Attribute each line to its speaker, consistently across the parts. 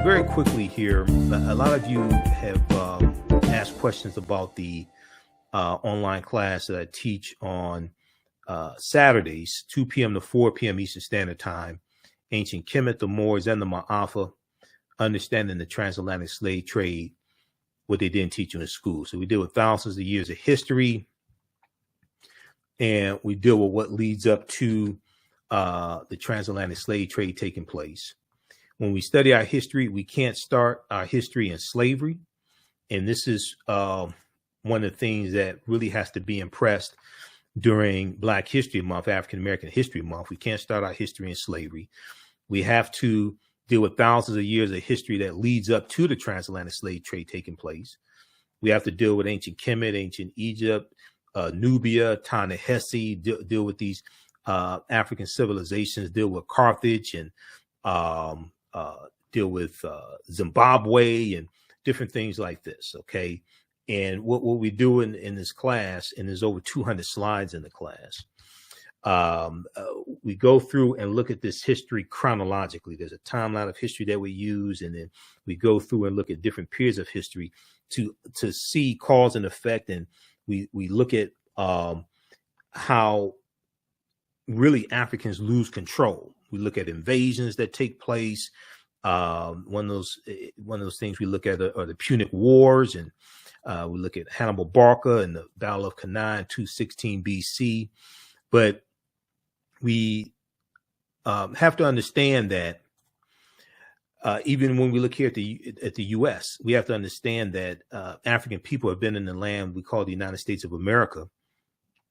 Speaker 1: very quickly here, a lot of you have asked questions about the online class that I teach on Saturdays, 2 p.m. to 4 p.m. Eastern Standard Time, Ancient Kemet, the Moors, and the Maafa, Understanding the Transatlantic Slave Trade, what they didn't teach you in school. So we deal with thousands of years of history, and we deal with what leads up to the transatlantic slave trade taking place. When we study our history, we can't start our history in slavery. And this is one of the things that really has to be impressed during Black History Month, African American History Month. We can't start our history in slavery. We have to deal with thousands of years of history that leads up to the transatlantic slave trade taking place. We have to deal with ancient Kemet, ancient Egypt, Nubia, Ta-Nehisi, deal with these African civilizations, deal with Carthage, and deal with Zimbabwe and different things like this. Okay. And what we do in this class, and there's over 200 slides in the class, we go through and look at this history chronologically. There's a timeline of history that we use, and then we go through and look at different periods of history to see cause and effect. And we look at how really Africans lose control. We look at invasions that take place. One of those things we look at are the Punic Wars, and we look at Hannibal Barca and the Battle of Cannae in 216 BC. But we have to understand that even when we look here at the U.S., we have to understand that African people have been in the land we call the United States of America,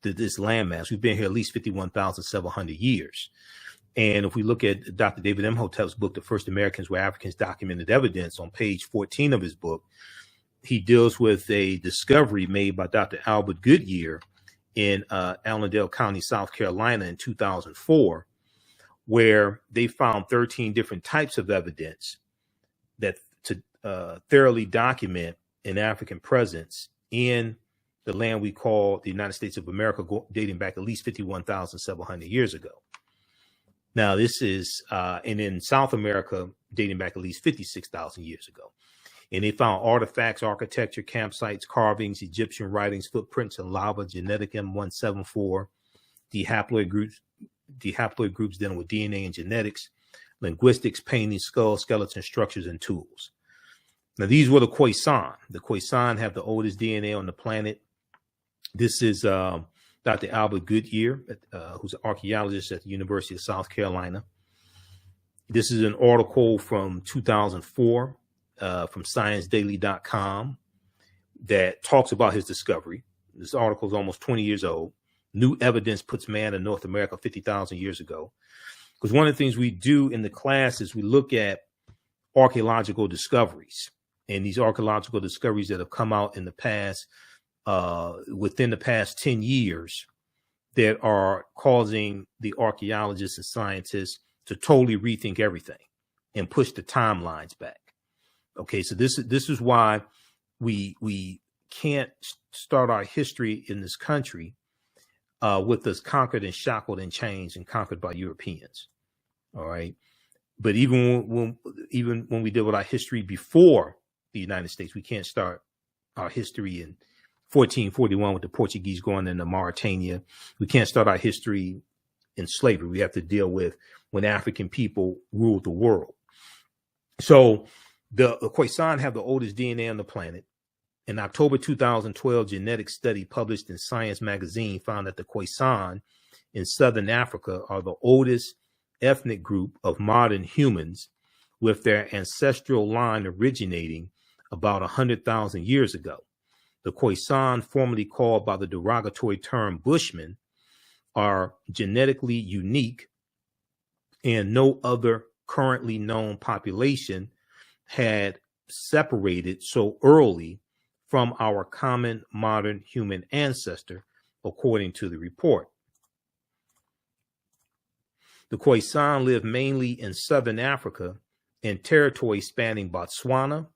Speaker 1: this landmass. We've been here at least 51,700 years. And if we look at Dr. David Imhotep's book, The First Americans Were Africans, Documented Evidence, on page 14 of his book, he deals with a discovery made by Dr. Albert Goodyear in Allendale County, South Carolina in 2004, where they found 13 different types of evidence that to thoroughly document an African presence in the land we call the United States of America, dating back at least 51,700 years ago. Now, this is, and in South America, dating back at least 56,000 years ago. And they found artifacts, architecture, campsites, carvings, Egyptian writings, footprints in lava, genetic M174, dihaploid groups dealing with DNA and genetics, linguistics, paintings, skulls, skeletons, structures, and tools. Now, these were the Khoisan. The Khoisan have the oldest DNA on the planet. This is Dr. Albert Goodyear, who's an archaeologist at the University of South Carolina. This is an article from 2004 from ScienceDaily.com that talks about his discovery. This article is almost 20 years old. New evidence puts man in North America 50,000 years ago. Because one of the things we do in the class is we look at archaeological discoveries, and these archaeological discoveries that have come out in the past, within the past 10 years, that are causing the archaeologists and scientists to totally rethink everything and push the timelines back. Okay, so this is why we can't start our history in this country with us conquered and shackled and changed and conquered by Europeans. All right, but even when we deal with our history before the United States, we can't start our history in 1441 with the Portuguese going into Mauritania. We can't start our history in slavery. We have to deal with when African people ruled the world. So the Khoisan have the oldest DNA on the planet. In October 2012, genetic study published in Science magazine found that the Khoisan in Southern Africa are the oldest ethnic group of modern humans, with their ancestral line originating about 100,000 years ago. The Khoisan, formerly called by the derogatory term Bushmen, are genetically unique, and no other currently known population had separated so early from our common modern human ancestor, according to the report. The Khoisan live mainly in Southern Africa and territories spanning Botswana,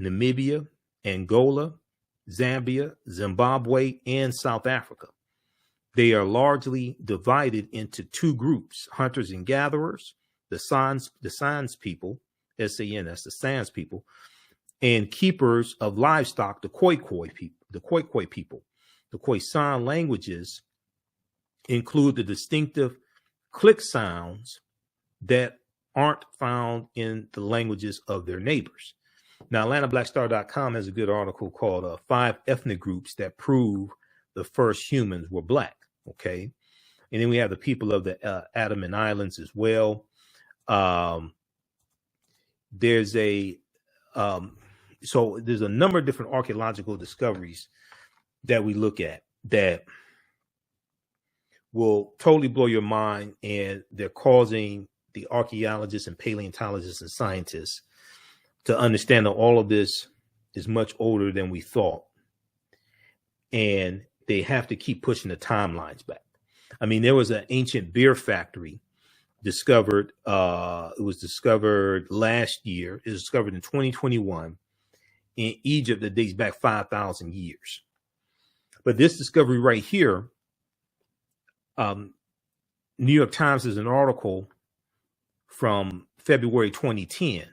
Speaker 1: Namibia, Angola, Zambia, Zimbabwe, and South Africa. They are largely divided into two groups: hunters and gatherers, the Sans people, S-A-N, that's the Sans people, and keepers of livestock, the Khoikhoi people. The Khoikhoi people. The Khoisan languages include the distinctive click sounds that aren't found in the languages of their neighbors. Now, AtlantaBlackStar.com has a good article called 5 Ethnic Groups That Prove the First Humans Were Black. Okay. And then we have the people of the Andaman Islands as well. There's a number of different archaeological discoveries that we look at that will totally blow your mind, and they're causing the archaeologists and paleontologists and scientists to understand that all of this is much older than we thought, and they have to keep pushing the timelines back. I mean, there was an ancient beer factory discovered. It was discovered last year. It was discovered in 2021 in Egypt that dates back 5,000 years. But this discovery right here, New York Times has an article from February 2010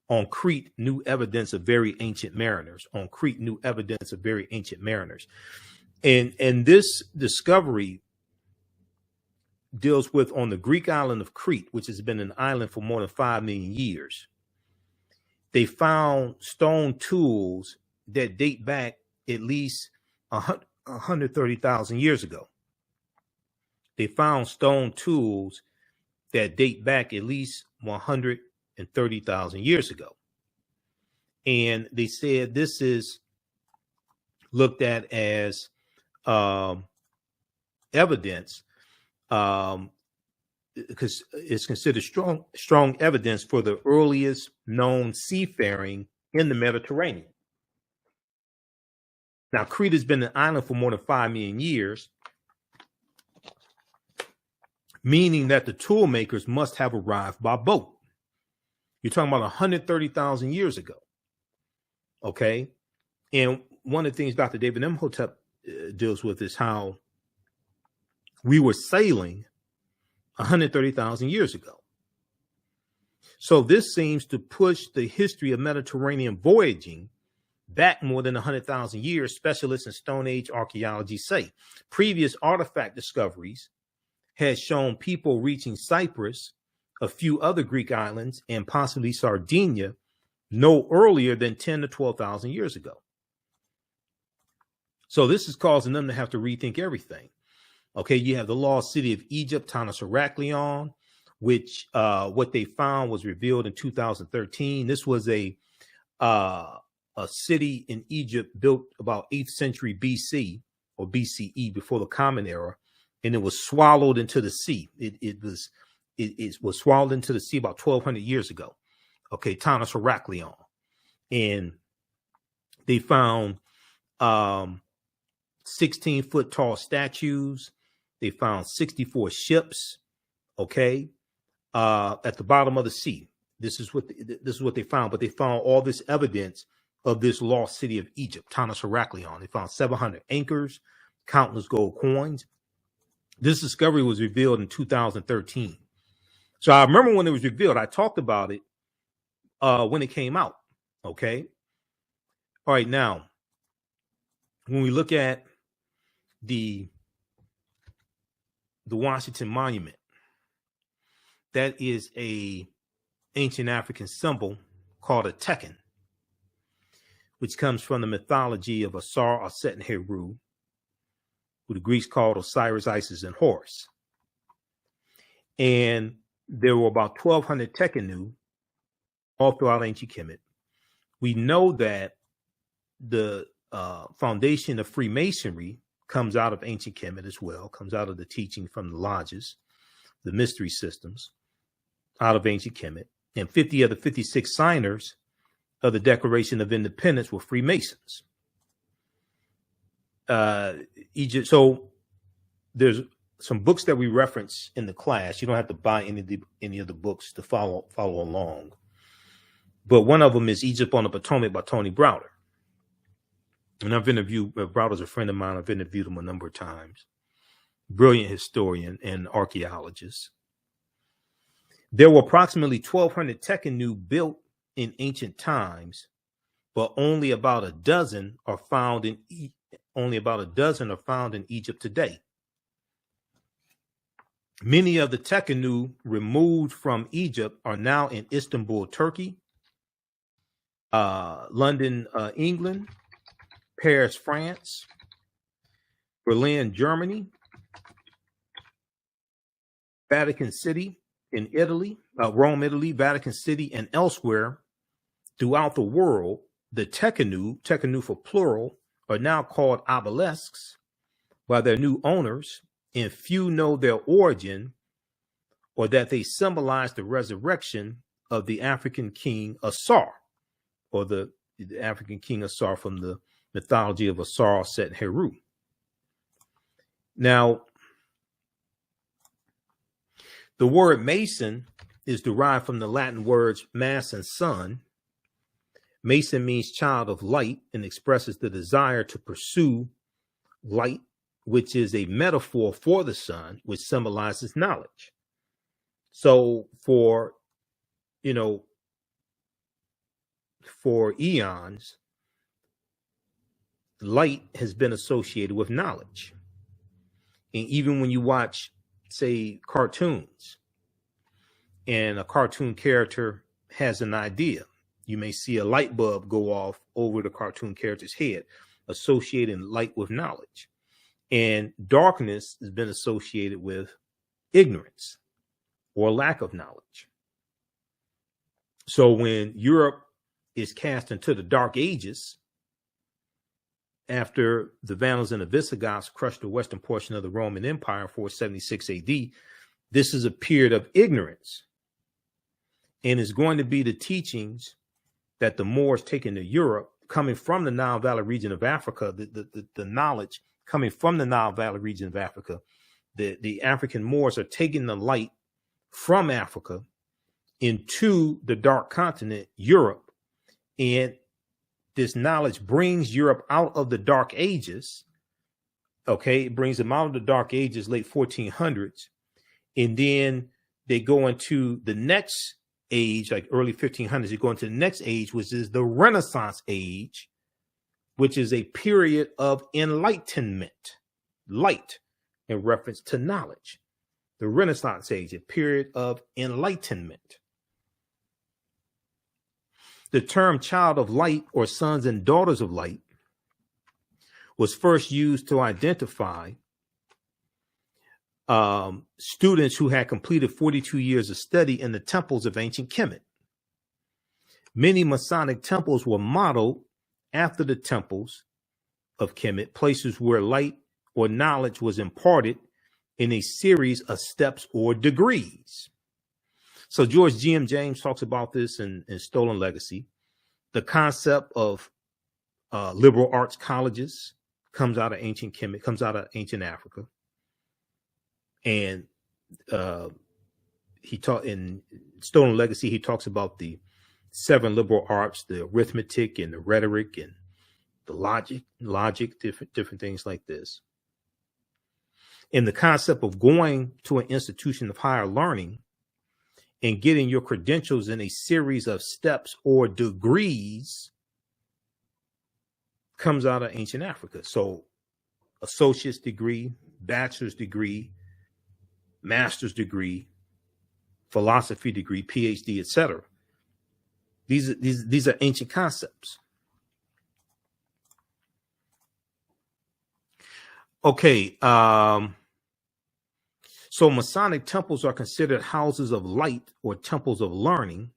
Speaker 1: on Crete, new evidence of very ancient mariners. On Crete, new evidence of very ancient mariners. And this discovery deals with on the Greek island of Crete, which has been an island for more than 5 million years. They found stone tools that date back at least 130,000 years ago. They found stone tools that date back at least 130,000 years ago. And they said this is looked at as evidence, because it's considered strong evidence for the earliest known seafaring in the Mediterranean. Now, Crete has been an island for more than 5 million years, meaning that the tool makers must have arrived by boat. You're talking about 130,000 years ago. Okay. And one of the things Dr. David Imhotep deals with is how we were sailing 130,000 years ago. So this seems to push the history of Mediterranean voyaging back more than 100,000 years, specialists in Stone Age archaeology say. Previous artifact discoveries had shown people reaching Cyprus, a few other Greek islands, and possibly Sardinia no earlier than 10 to 12,000 years ago. So this is causing them to have to rethink everything. Okay, you have the lost city of Egypt, Tanis Heraklion, which what they found was revealed in 2013. This was a city in Egypt built about 8th century BC or BCE, before the Common Era, and it was swallowed into the sea. It was swallowed into the sea about 1,200 years ago. Okay, Tanis Heraklion, and they found 16-foot tall statues. They found 64 ships. Okay, at the bottom of the sea. This is what they found. But they found all this evidence of this lost city of Egypt, Tanis Heraklion. They found 700 anchors, countless gold coins. This discovery was revealed in 2013. So I remember when it was revealed, I talked about it when it came out. Okay. All right. Now, when we look at the Washington Monument, that is a ancient African symbol called a Tekken, which comes from the mythology of Asar, Aset, and Heru, who the Greeks called Osiris, Isis, and Horus. And there were about 1,200 Tekkenu all throughout ancient Kemet. We know that the foundation of Freemasonry comes out of ancient Kemet as well, comes out of the teaching from the lodges, the mystery systems, out of ancient Kemet. And 50 of the 56 signers of the Declaration of Independence were Freemasons. Egypt. So there's some books that we reference in the class. You don't have to buy any of the books to follow along. But one of them is Egypt on the Potomac by Tony Browder. And I've interviewed, Browder's a friend of mine. I've interviewed him a number of times. Brilliant historian and archaeologist. There were approximately 1,200 Tekenu built in ancient times, but only about a dozen are found in Egypt today. Many of the Tekenu removed from Egypt are now in Istanbul, Turkey, London, England, Paris, France, Berlin, Germany, Vatican City in Italy, Rome, Italy, Vatican City, and elsewhere throughout the world. The Tekenu for plural, are now called obelisks by their new owners, and few know their origin or that they symbolize the resurrection of the African king Asar, or the African king Asar from the mythology of Asar Set Heru. Now, the word Mason is derived from the Latin words mass and sun. Mason means child of light and expresses the desire to pursue light, which is a metaphor for the sun, which symbolizes knowledge. So for eons, light has been associated with knowledge. And even when you watch, say, cartoons, and a cartoon character has an idea, you may see a light bulb go off over the cartoon character's head, associating light with knowledge. And darkness has been associated with ignorance or lack of knowledge. So when Europe is cast into the Dark Ages, after the Vandals and the Visigoths crushed the western portion of the Roman Empire in 476 AD, this is a period of ignorance. And it's going to be the teachings that the Moors taken to Europe, coming from the Nile Valley region of Africa, the knowledge coming from the Nile Valley region of Africa. The African Moors are taking the light from Africa into the dark continent, Europe. And this knowledge brings Europe out of the Dark Ages. Okay, it brings them out of the Dark Ages, late 1400s. And then they go into the next age, like early 1500s, you go into the next age, which is the Renaissance age, which is a period of enlightenment, light in reference to knowledge. The Renaissance age, a period of enlightenment. The term child of light or sons and daughters of light was first used to identify students who had completed 42 years of study in the temples of ancient Kemet. Many Masonic temples were modeled after the temples of Kemet, places where light or knowledge was imparted in a series of steps or degrees. So George G.M. James talks about this in Stolen Legacy. The concept of liberal arts colleges comes out of ancient Kemet, comes out of ancient Africa. And he taught in Stolen Legacy, he talks about the 7 liberal arts, the arithmetic and the rhetoric and the logic, different things like this. And the concept of going to an institution of higher learning and getting your credentials in a series of steps or degrees comes out of ancient Africa. So associate's degree, bachelor's degree, master's degree, philosophy degree, PhD, etc. These are ancient concepts. Okay, so Masonic temples are considered houses of light or temples of learning.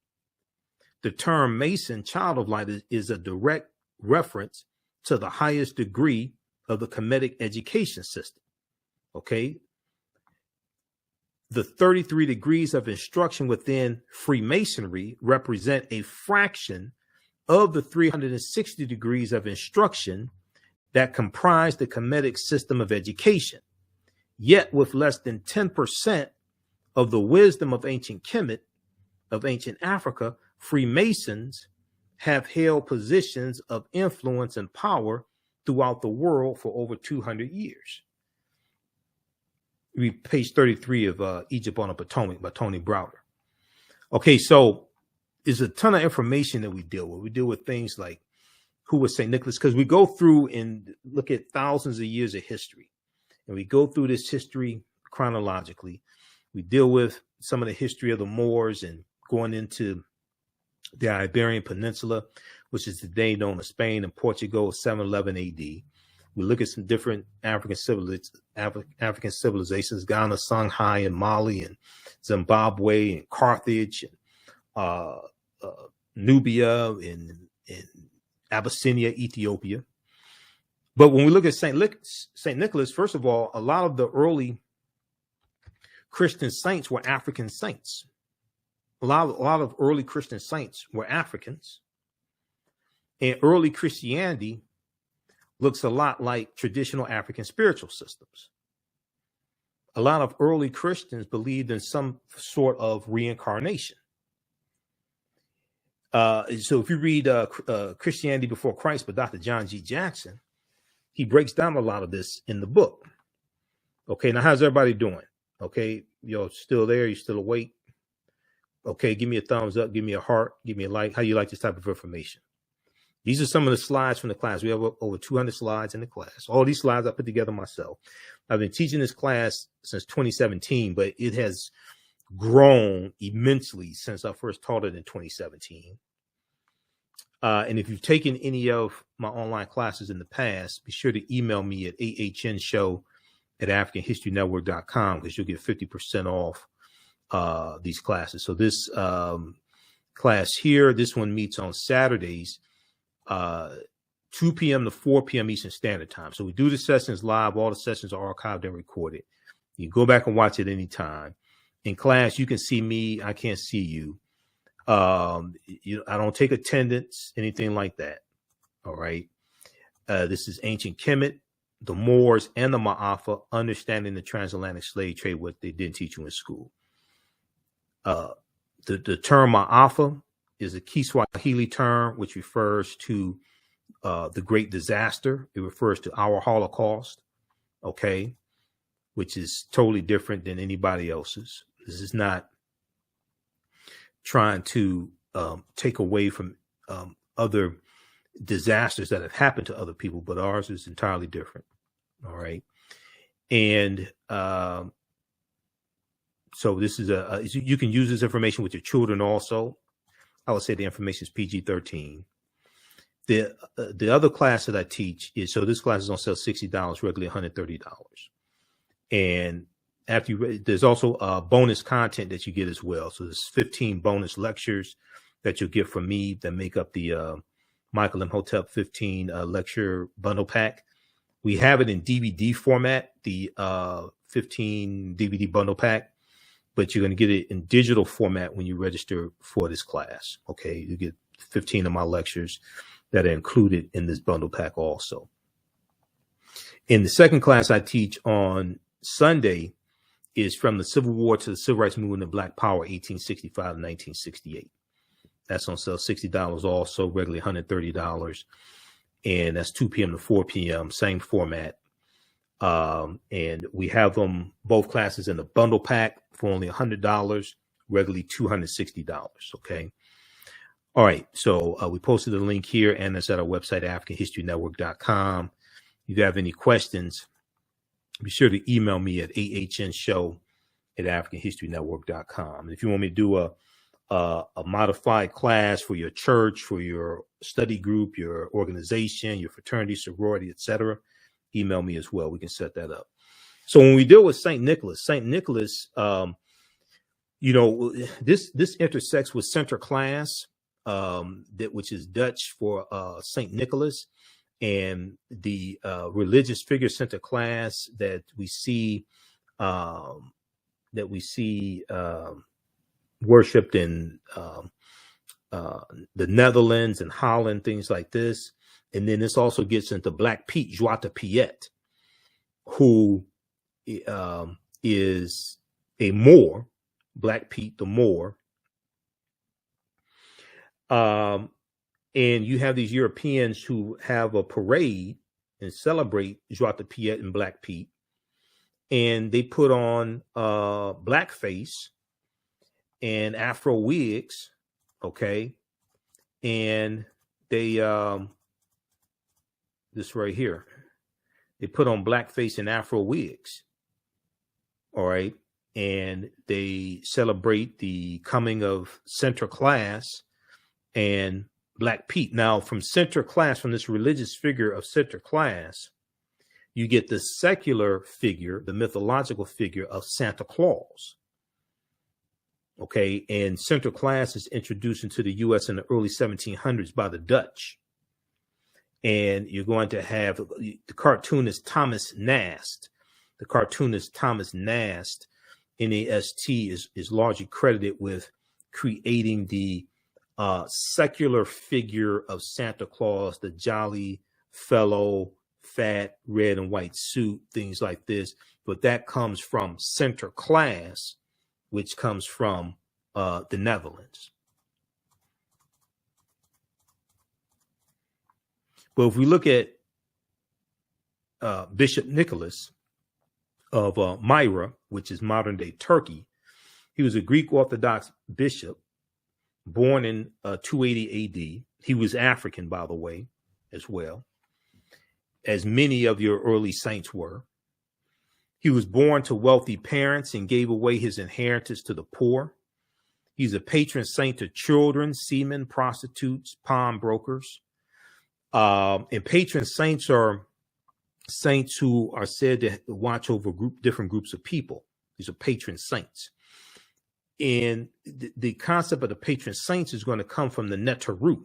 Speaker 1: The term Mason, child of light, is a direct reference to the highest degree of the Kemetic education system. Okay. The 33 degrees of instruction within Freemasonry represent a fraction of the 360 degrees of instruction that comprise the Kemetic system of education. Yet with less than 10% of the wisdom of ancient Kemet, of ancient Africa, Freemasons have held positions of influence and power throughout the world for over 200 years. Read page 33 of Egypt on the Potomac by Tony Browder. Okay, so there's a ton of information that we deal with. We deal with things like who was St. Nicholas, because we go through and look at thousands of years of history. And we go through this history chronologically. We deal with some of the history of the Moors and going into the Iberian Peninsula, which is today known as Spain and Portugal, 711 AD. We look at some different African civilizations, Ghana, Songhai, and Mali, and Zimbabwe, and Carthage, and Nubia, and Abyssinia, Ethiopia. But when we look at St. Nicholas, first of all, a lot of the early Christian saints were African saints. A lot of early Christian saints were Africans. And early Christianity looks a lot like traditional African spiritual systems. A lot of early Christians believed in some sort of reincarnation. So if you read Christianity Before Christ by Dr. John G. Jackson, he breaks down a lot of this in the book. Okay, now how's everybody doing? Okay, you're still there? You still awake? Okay, give me a thumbs up, give me a heart, give me a like. How you like this type of information? These are some of the slides from the class. We have over 200 slides in the class. All these slides I put together myself. I've been teaching this class since 2017, but it has grown immensely since I first taught it in 2017. And if you've taken any of my online classes in the past, be sure to email me at ahnshow@africanhistorynetwork.com, because you'll get 50% off these classes. So this class here, this one meets on Saturdays, 2 p.m. to 4 p.m. Eastern Standard Time. So we do the sessions live. All the sessions are archived and recorded. You can go back and watch it anytime. In class, you can see me. I can't see you. I don't take attendance, anything like that. All right. This is ancient Kemet, the Moors, and the Maafa, understanding the transatlantic slave trade, what they didn't teach you in school. The term Maafa is a Kiswahili term which refers to the Great Disaster. It refers to our Holocaust, okay, which is totally different than anybody else's. This is not trying to take away from other disasters that have happened to other people, but ours is entirely different. All right. And so this is you can use this information with your children also. I would say the information is PG-13. The other class that I teach is, so this class is on sale $60, regularly $130. And after there's also bonus content that you get as well. So there's 15 bonus lectures that you'll get from me that make up the Michael Imhotep 15 lecture bundle pack. We have it in DVD format, the 15 DVD bundle pack, but you're going to get it in digital format when you register for this class. Okay, you get 15 of my lectures that are included in this bundle pack also. In the second class I teach on Sunday is From the Civil War to the Civil Rights Movement of Black Power, 1865 to 1968. That's on sale $60 also, regularly $130. And that's 2 p.m. to 4 p.m., same format. And we have them, both classes, in the bundle pack for only $100, regularly $260. Okay. All right. So we posted a link here, and it's at our website, AfricanHistoryNetwork.com. If you have any questions, be sure to email me at ahnshow@AfricanHistoryNetwork.com. And if you want me to do a modified class for your church, for your study group, your organization, your fraternity, sorority, etc., email me as well. We can set that up. So when we deal with St. Nicholas, this intersects with Sinterklaas, which is Dutch for St. Nicholas, and the religious figure Sinterklaas that we see worshipped in the Netherlands and Holland, things like this. And then this also gets into Black Pete, Zwarte Piet, who is a Moor, Black Pete the Moor. And you have these Europeans who have a parade and celebrate Zwarte Piet and Black Pete. And they put on blackface, and Afro wigs, okay, and they this right here, they put on blackface and Afro wigs, all right, and they celebrate the coming of center class and Black Pete. Now, from center class, from this religious figure of center class, you get the secular figure, the mythological figure of Santa Claus. Okay, and center class is introduced into the U.S. in the early 1700s by the Dutch. And you're going to have the cartoonist Thomas Nast. The cartoonist Thomas Nast, N-A-S-T, is largely credited with creating the secular figure of Santa Claus, the jolly fellow, fat, red and white suit, things like this. But that comes from center class, which comes from the Netherlands. But if we look at Bishop Nicholas of Myra, which is modern day Turkey, he was a Greek Orthodox bishop born in 280 AD. He was African, by the way, as well, as many of your early saints were. He was born to wealthy parents and gave away his inheritance to the poor. He's a patron saint to children, seamen, prostitutes, pawnbrokers. And patron saints are saints who are said to watch over different groups of people. These are patron saints. And the concept of the patron saints is going to come from the Neteru,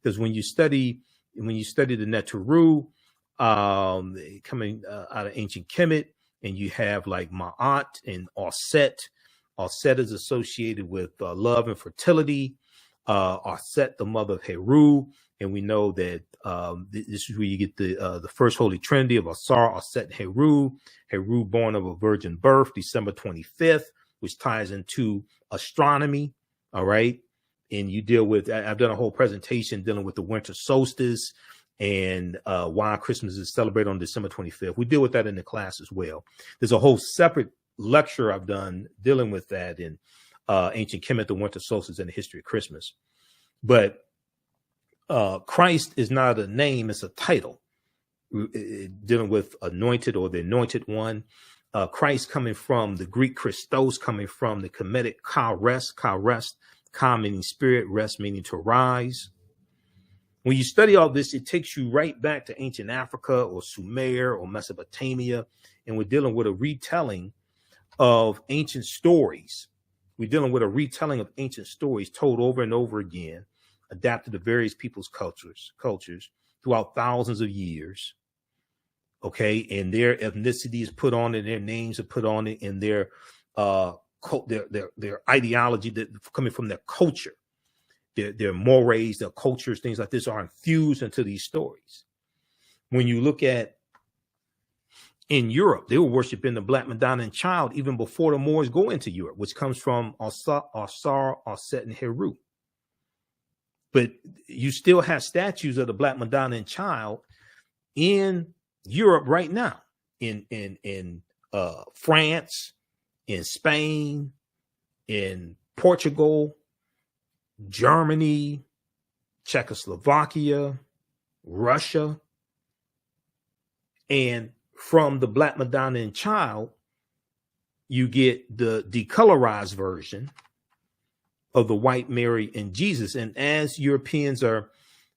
Speaker 1: because when you study the Neteru, coming out of ancient Kemet, and you have like Ma'at and Auset. Auset is associated with love and fertility. Auset, the mother of Heru, and we know that this is where you get the first Holy Trinity of Asar, Auset, and Heru. Heru, born of a virgin birth, December 25th, which ties into astronomy. All right, and you deal with. I've done a whole presentation dealing with the winter solstice and why Christmas is celebrated on December 25th. We deal with that in the class as well. There's a whole separate lecture I've done dealing with that in ancient Kemet, the winter solstice, and the history of Christmas. But Christ is not a name, it's a title. Dealing with anointed or the anointed one. Christ coming from the Greek Christos, coming from the Kemetic ka rest, ka meaning spirit, rest meaning to rise. When you study all this, it takes you right back to ancient Africa or Sumer or Mesopotamia, and we're dealing with a retelling of ancient stories. We're dealing with a retelling of ancient stories told over and over again, adapted to various people's cultures throughout thousands of years. Okay, and their ethnicity is put on it, their names are put on it, and their ideology that coming from their culture, their mores, their cultures, things like this are infused into these stories. When you look at in Europe, they were worshiping the Black Madonna and Child even before the Moors go into Europe, which comes from Asar, Auset, and Heru. But you still have statues of the Black Madonna and Child in Europe right now, in France, in Spain, in Portugal, Germany, Czechoslovakia, Russia. And from the Black Madonna and Child, you get the decolorized version of the white Mary and Jesus. And as Europeans are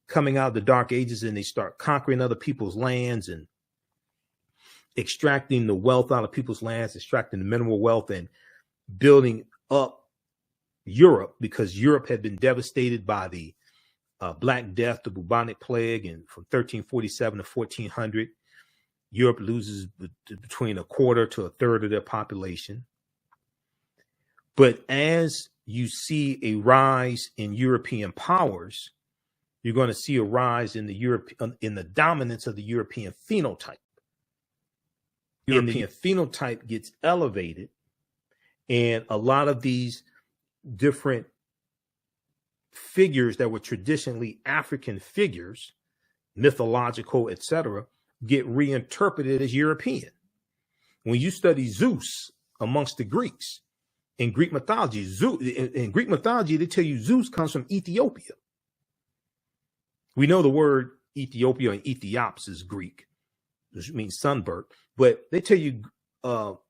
Speaker 1: coming out of the Dark Ages and they start conquering other people's lands and extracting the wealth out of people's lands, extracting the mineral wealth and building up Europe, because Europe had been devastated by the Black Death, the bubonic plague, and from 1347 to 1400, Europe loses between a quarter to a third of their population. But as you see a rise in European powers, you're going to see a rise in the dominance of the European phenotype. European phenotype gets elevated, and a lot of these different figures that were traditionally African figures, mythological, etc., get reinterpreted as European. When you study Zeus amongst the Greeks, In Greek mythology, in Greek mythology, they tell you Zeus comes from Ethiopia. We know the word Ethiopia and Ethiops is Greek, which means sunburnt, but they tell you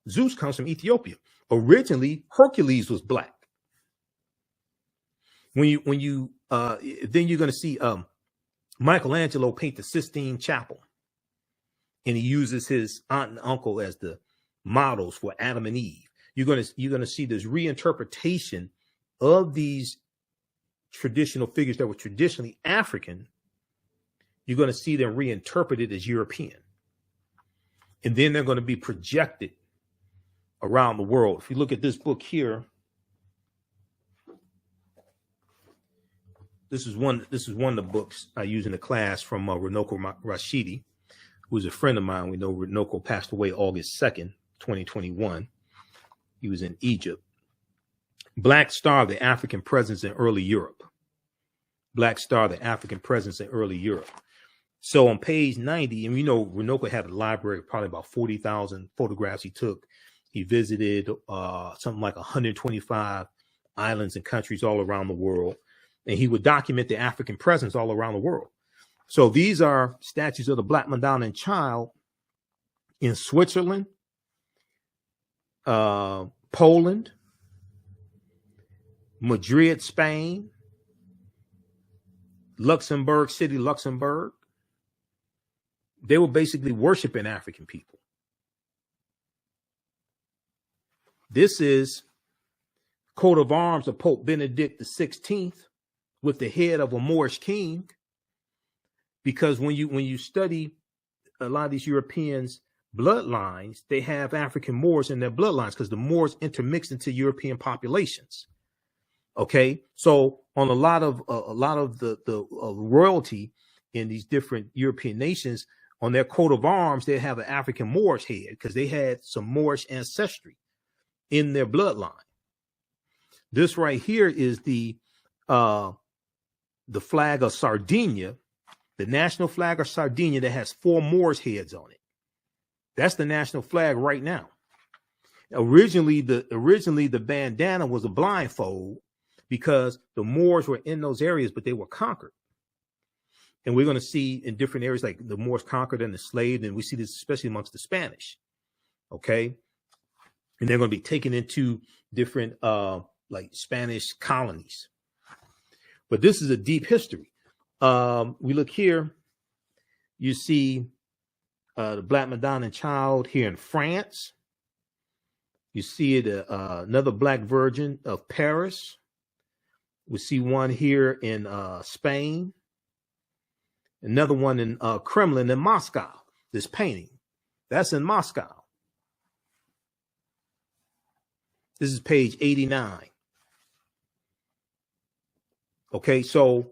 Speaker 1: Zeus comes from Ethiopia. Originally, Hercules was black. Then you're going to see Michelangelo paint the Sistine Chapel, and he uses his aunt and uncle as the models for Adam and Eve. You're going to see this reinterpretation of these traditional figures that were traditionally African. You're going to see them reinterpreted as European, and then they're going to be projected around the world. If you look at this book here, this is one of the books I use in the class from Runoko Rashidi, who's a friend of mine. We know Runoko passed away August 2nd, 2021. He was in Egypt. Black Star, the African Presence in Early Europe. Black Star, the African Presence in Early Europe. So on page 90, and we know Runoko had a library of probably about 40,000 photographs he took. He visited something like 125 islands and countries all around the world. And he would document the African presence all around the world. So these are statues of the Black Madonna and Child in Switzerland, Poland, Madrid, Spain, Luxembourg City, Luxembourg. They were basically worshiping African people. This is coat of arms of Pope Benedict XVI with the head of a Moorish king. Because when you study a lot of these Europeans' bloodlines, they have African Moors in their bloodlines because the Moors intermixed into European populations. Okay, so on a lot of the royalty in these different European nations, on their coat of arms, they have an African Moorish head because they had some Moorish ancestry in their bloodline. This right here is the flag of Sardinia, the national flag of Sardinia that has 4 Moors heads on it. That's the national flag right now. Originally, the bandana was a blindfold because the Moors were in those areas, but they were conquered. And we're going to see in different areas, like the Moors conquered and enslaved, and we see this especially amongst the Spanish. Okay. And they're going to be taken into different like Spanish colonies. But this is a deep history. We look here, you see the Black Madonna and Child here in France. You see it, another Black Virgin of Paris. We see one here in Spain. Another one in Kremlin in Moscow. This painting, that's in Moscow. This is page 89. Okay, so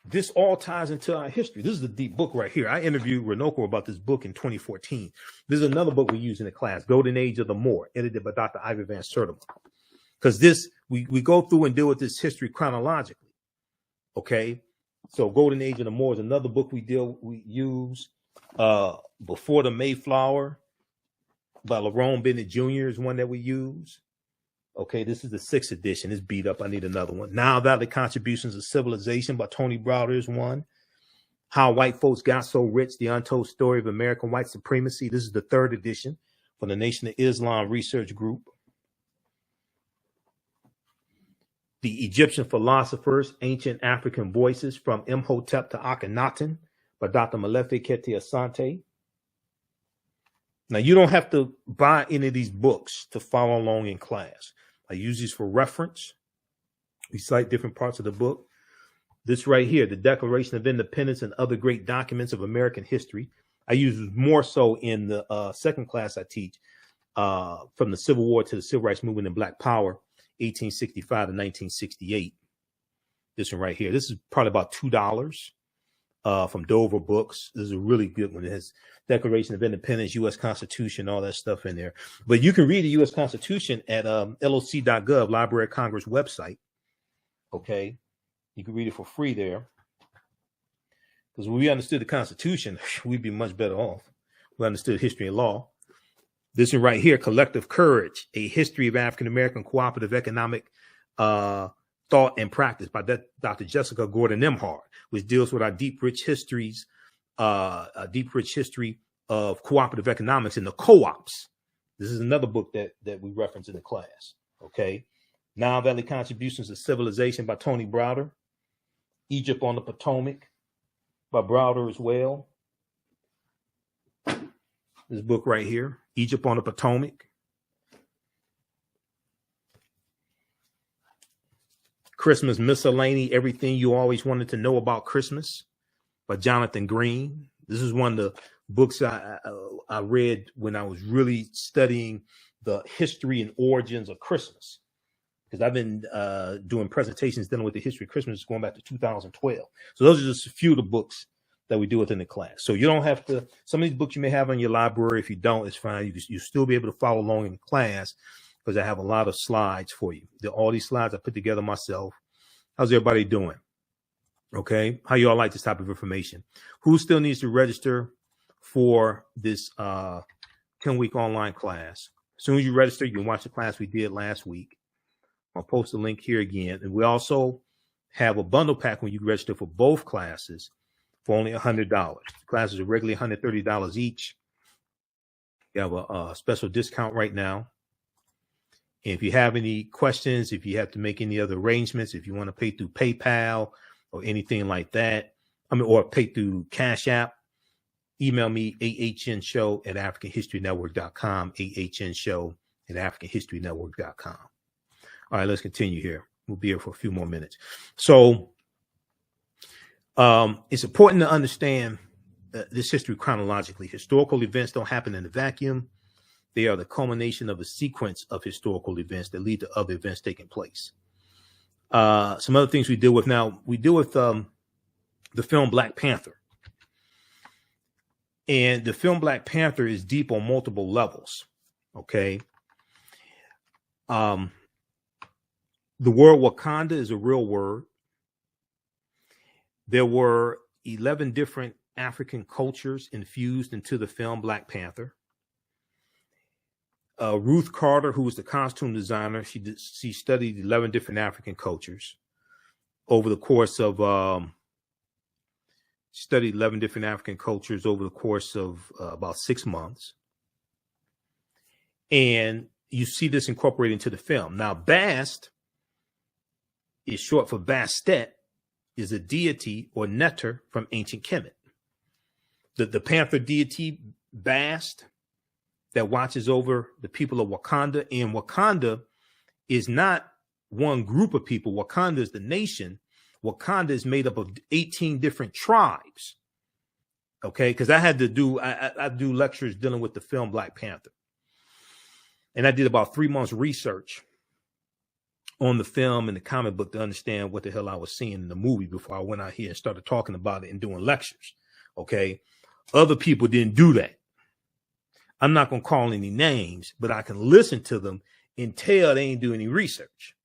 Speaker 1: this all ties into our history. This is a deep book right here. I interviewed Runoko about this book in 2014. This is another book we use in the class, Golden Age of the Moor, edited by Dr. Ivy Van Sertima. Because this, we go through and deal with this history chronologically. Okay, so Golden Age of the Moor is another book we use. Before the Mayflower by Lerone Bennett Jr. is one that we use. Okay, this is the 6th edition. It's beat up. I need another one. Now Valley Contributions of Civilization by Tony Browder is one. How White Folks Got So Rich, The Untold Story of American White Supremacy. This is the 3rd edition from the Nation of Islam Research Group. The Egyptian Philosophers, Ancient African Voices from Imhotep to Akhenaten by Dr. Malefe Kete Asante. Now, you don't have to buy any of these books to follow along in class. I use these for reference. We cite different parts of the book. This right here, the Declaration of Independence and Other Great Documents of American History. I use it more so in the second class I teach, from the Civil War to the Civil Rights Movement and Black Power, 1865 to 1968. This one right here. This is probably about $2 from Dover Books. This is a really good one. It has Declaration of Independence, U.S. Constitution, all that stuff in there. But you can read the U.S. Constitution at loc.gov, Library of Congress website. Okay. You can read it for free there. Because when we understood the Constitution, we'd be much better off. We understood history and law. This one right here, Collective Courage, A History of African American Cooperative Economic Thought and Practice by Dr. Jessica Gordon Nimhart, which deals with our deep, rich history of cooperative economics and the co-ops. This is another book that we reference in the class. Okay. Nile Valley Contributions to Civilization by Tony Browder. Egypt on the Potomac by Browder as well. This book right here, Egypt on the Potomac. Christmas Miscellany, Everything You Always Wanted to Know About Christmas by Jonathan Green. This is one of the books I read when I was really studying the history and origins of Christmas, because I've been doing presentations dealing with the history of Christmas going back to 2012. So those are just a few of the books that we do within the class. So you don't have to, some of these books you may have in your library. If you don't, it's fine. You still be able to follow along in the class because I have a lot of slides for you. All these slides I put together myself. How's everybody doing? Okay. How you all like this type of information? Who still needs to register for this 10-week online class? As soon as you register, you can watch the class we did last week. I'll post a link here again. And we also have a bundle pack when you register for both classes for only $100. The classes are regularly $130 each. You have a special discount right now. And if you have any questions, if you have to make any other arrangements, if you want to pay through PayPal or anything like that, or pay through Cash App, email me ahnshow@africanhistorynetwork.com, ahnshow@africanhistorynetwork.com. All right, let's continue here. We'll be here for a few more minutes. So it's important to understand this history chronologically. Historical events don't happen in a vacuum. They are the culmination of a sequence of historical events that lead to other events taking place. Some other things we deal with now, we deal with the film Black Panther. And the film Black Panther is deep on multiple levels. Okay. The word Wakanda is a real word. There were 11 different African cultures infused into the film Black Panther. Ruth Carter, who was the costume designer, she studied 11 different African cultures over the course of about 6 months. And you see this incorporated into the film. Now, Bast is short for Bastet, is a deity or neter from ancient Kemet. The Panther deity Bast that watches over the people of Wakanda. And Wakanda is not one group of people. Wakanda is the nation. Wakanda is made up of 18 different tribes. Okay, because I had to do I do lectures dealing with the film Black Panther. And I did about 3 months research on the film and the comic book to understand what the hell I was seeing in the movie before I went out here and started talking about it and doing lectures. Okay. Other people didn't do that. I'm not going to call any names, but I can listen to them and tell they ain't do any research.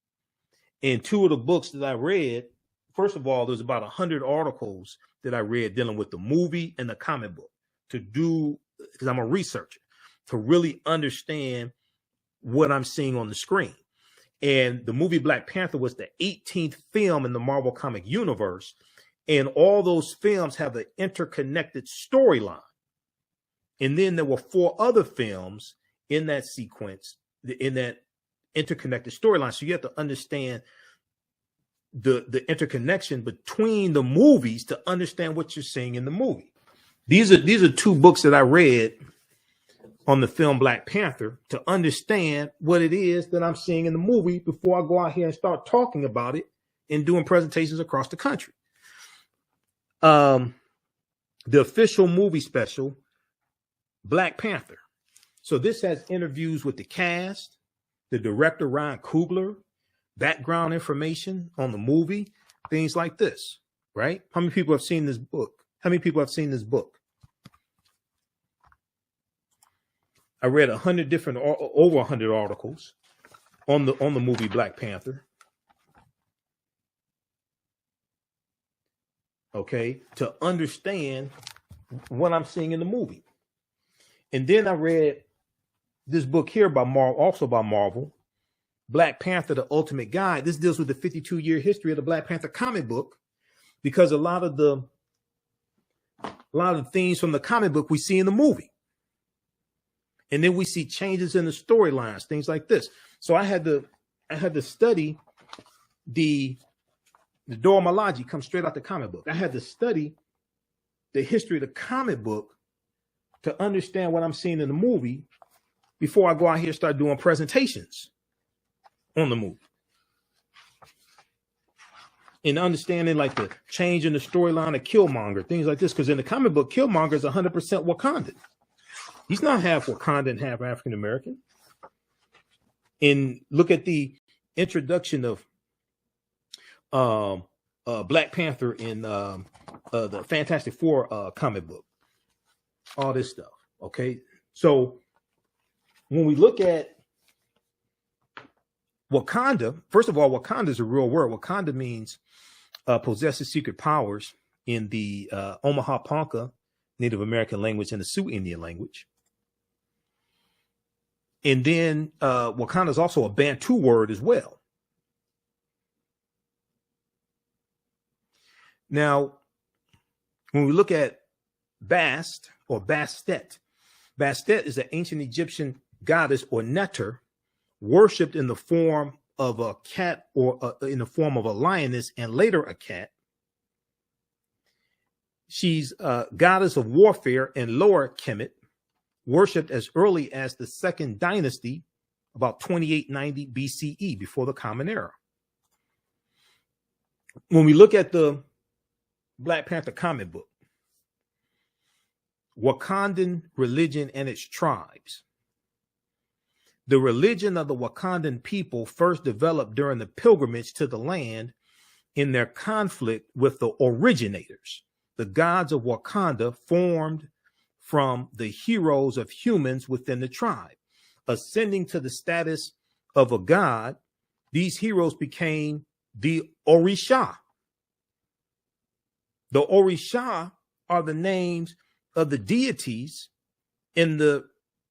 Speaker 1: And 2 of the books that I read, first of all, there's about 100 articles that I read dealing with the movie and the comic book because I'm a researcher, to really understand what I'm seeing on the screen. And the movie Black Panther was the 18th film in the Marvel comic universe. And all those films have an interconnected storyline. And then there were 4 other films in that sequence, in that interconnected storyline. So you have to understand the interconnection between the movies to understand what you're seeing in the movie. These are 2 books that I read on the film Black Panther to understand what it is that I'm seeing in the movie before I go out here and start talking about it and doing presentations across the country. The official movie special, Black Panther. So this has interviews with the cast, the director, Ryan Coogler, background information on the movie, things like this, right? How many people have seen this book? I read over 100 articles on the movie Black Panther. Okay, to understand what I'm seeing in the movie. And then I read this book here by Marvel, also by Marvel, Black Panther, The Ultimate Guide. This deals with the 52-year history of the Black Panther comic book, because a lot of the themes from the comic book we see in the movie. And then we see changes in the storylines, things like this. So I had to study the Dora Milaje comes straight out the comic book. I had to study the history of the comic book to understand what I'm seeing in the movie before I go out here and start doing presentations on the movie. And understanding like the change in the storyline of Killmonger, things like this. Because in the comic book, Killmonger is 100% Wakandan. He's not half Wakandan, half African American. And look at the introduction of Black Panther in the Fantastic Four comic book. All this stuff. Okay. So when we look at Wakanda, first of all, Wakanda is a real word. Wakanda means possesses secret powers in the Omaha Ponca Native American language and the Sioux Indian language. And then Wakanda is also a Bantu word as well. Now, when we look at Bast or Bastet, Bastet is an ancient Egyptian goddess or neter worshipped in the form of a cat or in the form of a lioness and later a cat. She's a goddess of warfare in Lower Kemet, worshipped as early as the Second Dynasty, about 2890 BCE, before the Common Era. When we look at the Black Panther comic book, Wakandan religion and its tribes. The religion of the Wakandan people first developed during the pilgrimage to the land in their conflict with the originators. The gods of Wakanda formed from the heroes of humans within the tribe. Ascending to the status of a god, these heroes became the Orisha. The Orisha are the names of the deities in the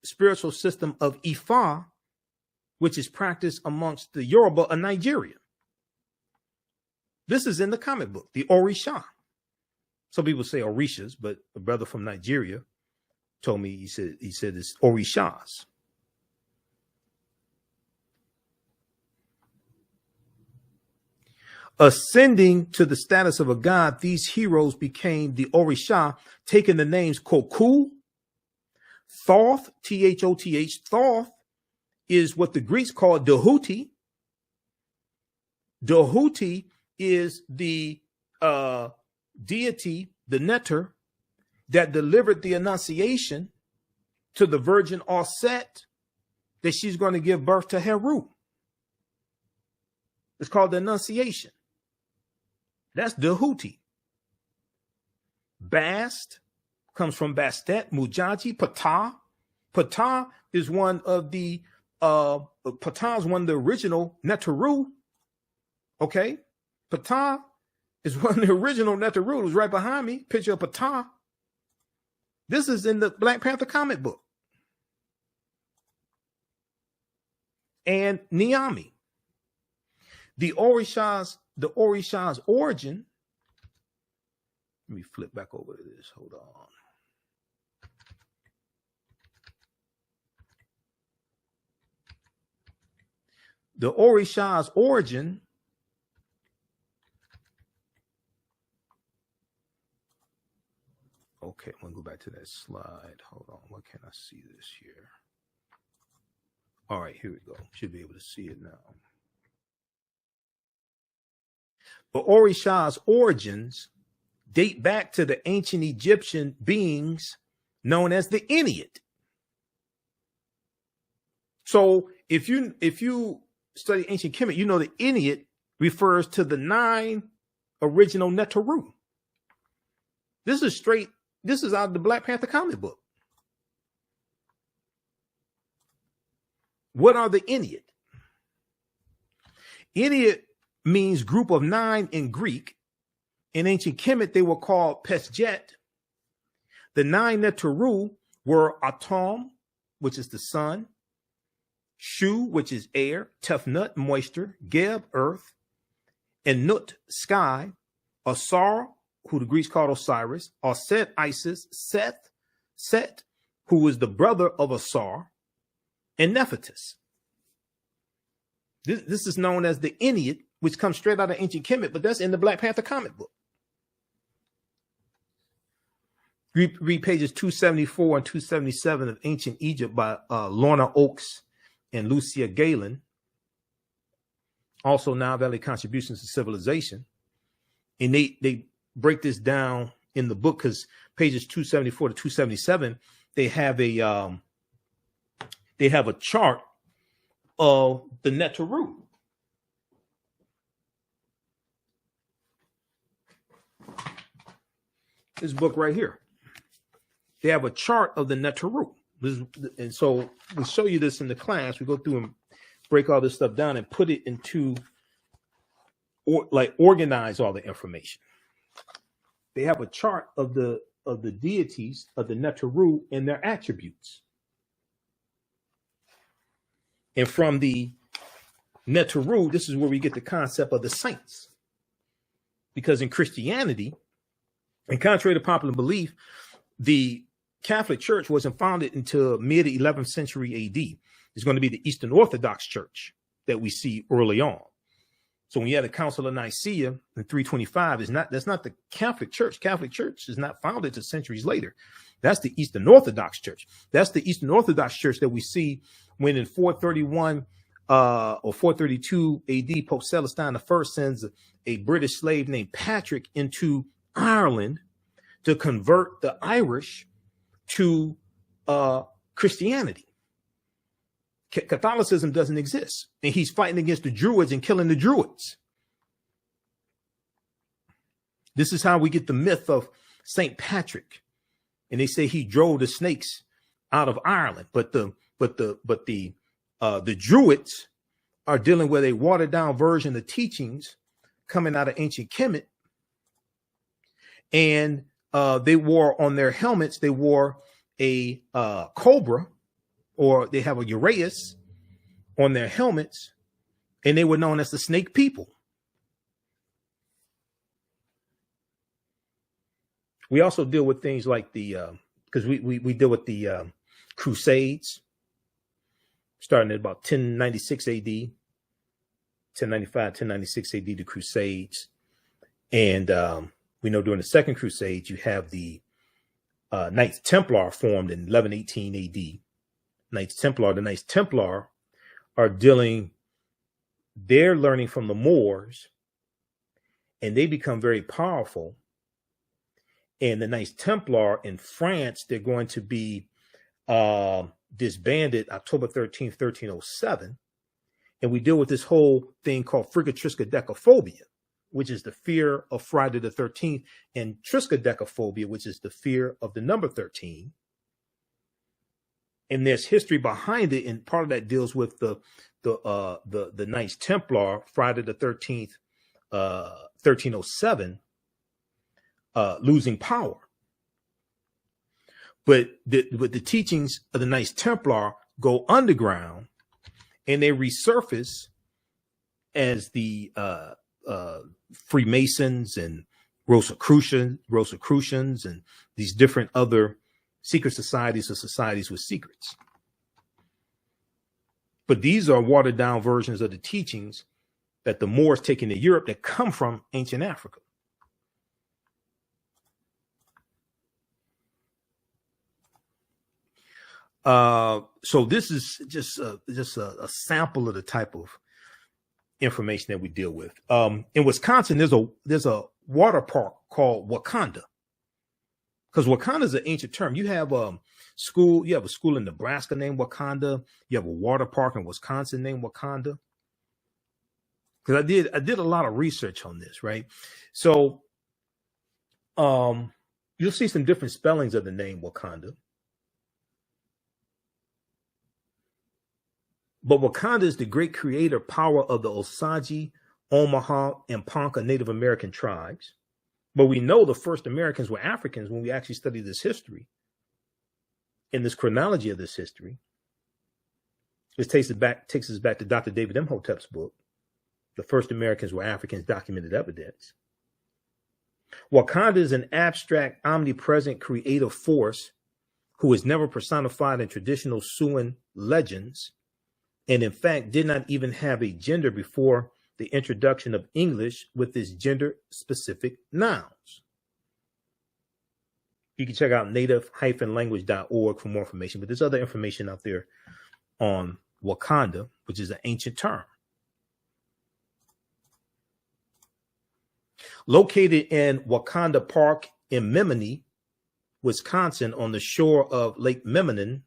Speaker 1: spiritual system of Ifa, which is practiced amongst the Yoruba of Nigeria. This is in the comic book, the Orisha. Some people say Orishas, but a brother from Nigeria told me, he said it's Orishas. Ascending to the status of a god, these heroes became the Orisha, taking the names Koku, Thoth, Thoth. Thoth is what the Greeks call Dahuti. Dahuti is the deity, the neter, that delivered the Annunciation to the Virgin Auset that she's going to give birth to Heru. It's called the Annunciation. That's Dahuti. Bast comes from Bastet, Mujaji, Ptah. Ptah is one of the Ptah is one of the original Neteru. Okay, Ptah is one of the original Neteru. It was right behind me. Picture of Ptah. This is in the Black Panther comic book. And Niami. The Orisha's origin. Let me flip back over to this. Hold on. The Orisha's origin okay, I'm going to go back to that slide. Hold on. What can I see this here? All right, here we go. Should be able to see it now. The Orisha's origins date back to the ancient Egyptian beings known as the Inuit. So if you study ancient Kemet, you know the Inuit refers to the 9 original Neteru. This is out of the Black Panther comic book. What are the Inuit? Inuit means group of 9 in Greek. In ancient Kemet, they were called Pesjet. The 9 Neteru were Atom, which is the sun, Shu, which is air, Tefnut, moisture, Geb, earth, and Nut, sky, Asar, who the Greeks called Osiris, Aset, Isis, Seth, Set, who was the brother of Asar, and Nephthys. This is known as the Ennead, which comes straight out of ancient Kemet, but that's in the Black Panther comic book. Read pages 274 and 277 of Ancient Egypt by Lorna Oakes and Lucia Galen. Also Nile Valley Contributions to Civilization. And they break this down in the book, because pages 274 to 277, they have a chart of the Neteru. This book right here. They have a chart of the Neteru. And so we show you this in the class. We go through and break all this stuff down and put it into, or like organize all the information. They have a chart of the deities of the Neteru and their attributes. And from the Neteru, this is where we get the concept of the saints. Because in Christianity, and contrary to popular belief, the Catholic Church wasn't founded until mid 11th century AD. It's going to be the Eastern Orthodox Church that we see early on. So when you had the Council of Nicaea in 325, that's not the Catholic Church. Catholic Church is not founded until centuries later. That's the Eastern Orthodox Church. That's the Eastern Orthodox Church that we see when in 431 or 432 AD, Pope Celestine I sends a British slave named Patrick into Ireland to convert the Irish to Christianity. Catholicism doesn't exist, and he's fighting against the Druids and killing the Druids. This is how we get the myth of Saint Patrick, and they say he drove the snakes out of Ireland. But the Druids are dealing with a watered down version of teachings coming out of ancient Kemet, and they wore on their helmets, they wore a cobra, or they have a uraeus on their helmets, and they were known as the snake people. We also deal with things like because we deal with the Crusades, starting at about 1096 AD, 1095, 1096 AD, the Crusades. And we know during the Second Crusade, you have the Knights Templar formed in 1118 AD. The Knights Templar are they're learning from the Moors, and they become very powerful. And the Knights Templar in France, they're going to be disbanded October 13th, 1307. And we deal with this whole thing called frigatriskaidekaphobia, which is the fear of Friday the 13th, and triskaidekaphobia, which is the fear of the number 13. And there's history behind it, and part of that deals with the Knights Templar, Friday the 13th, 1307, losing power. But the teachings of the Knights Templar go underground, and they resurface as the Freemasons and Rosicrucians and these different other secret societies or societies with secrets. But these are watered down versions of the teachings that the Moors take into Europe that come from ancient Africa. So this is just a sample of the type of information that we deal with. In Wisconsin, there's a water park called Wakanda, because Wakanda is an ancient term. You have a school in Nebraska named Wakanda. You have a water park in Wisconsin named Wakanda. Because I did a lot of research on this, right? So you'll see some different spellings of the name Wakanda. But Wakanda is the great creator power of the Osage, Omaha, and Ponca Native American tribes. But we know the first Americans were Africans when we actually study this history, in this chronology of this history. This takes us back to Dr. David Imhotep's book, The First Americans Were Africans, Documented Evidence. Wakanda is an abstract, omnipresent, creative force who is never personified in traditional Siouan legends, and in fact did not even have a gender before the introduction of English with its gender-specific nouns. You can check out native-language.org for more information, but there's other information out there on Wakanda, which is an ancient term. Located in Wakanda Park in Menominee, Wisconsin, on the shore of Lake Menominee,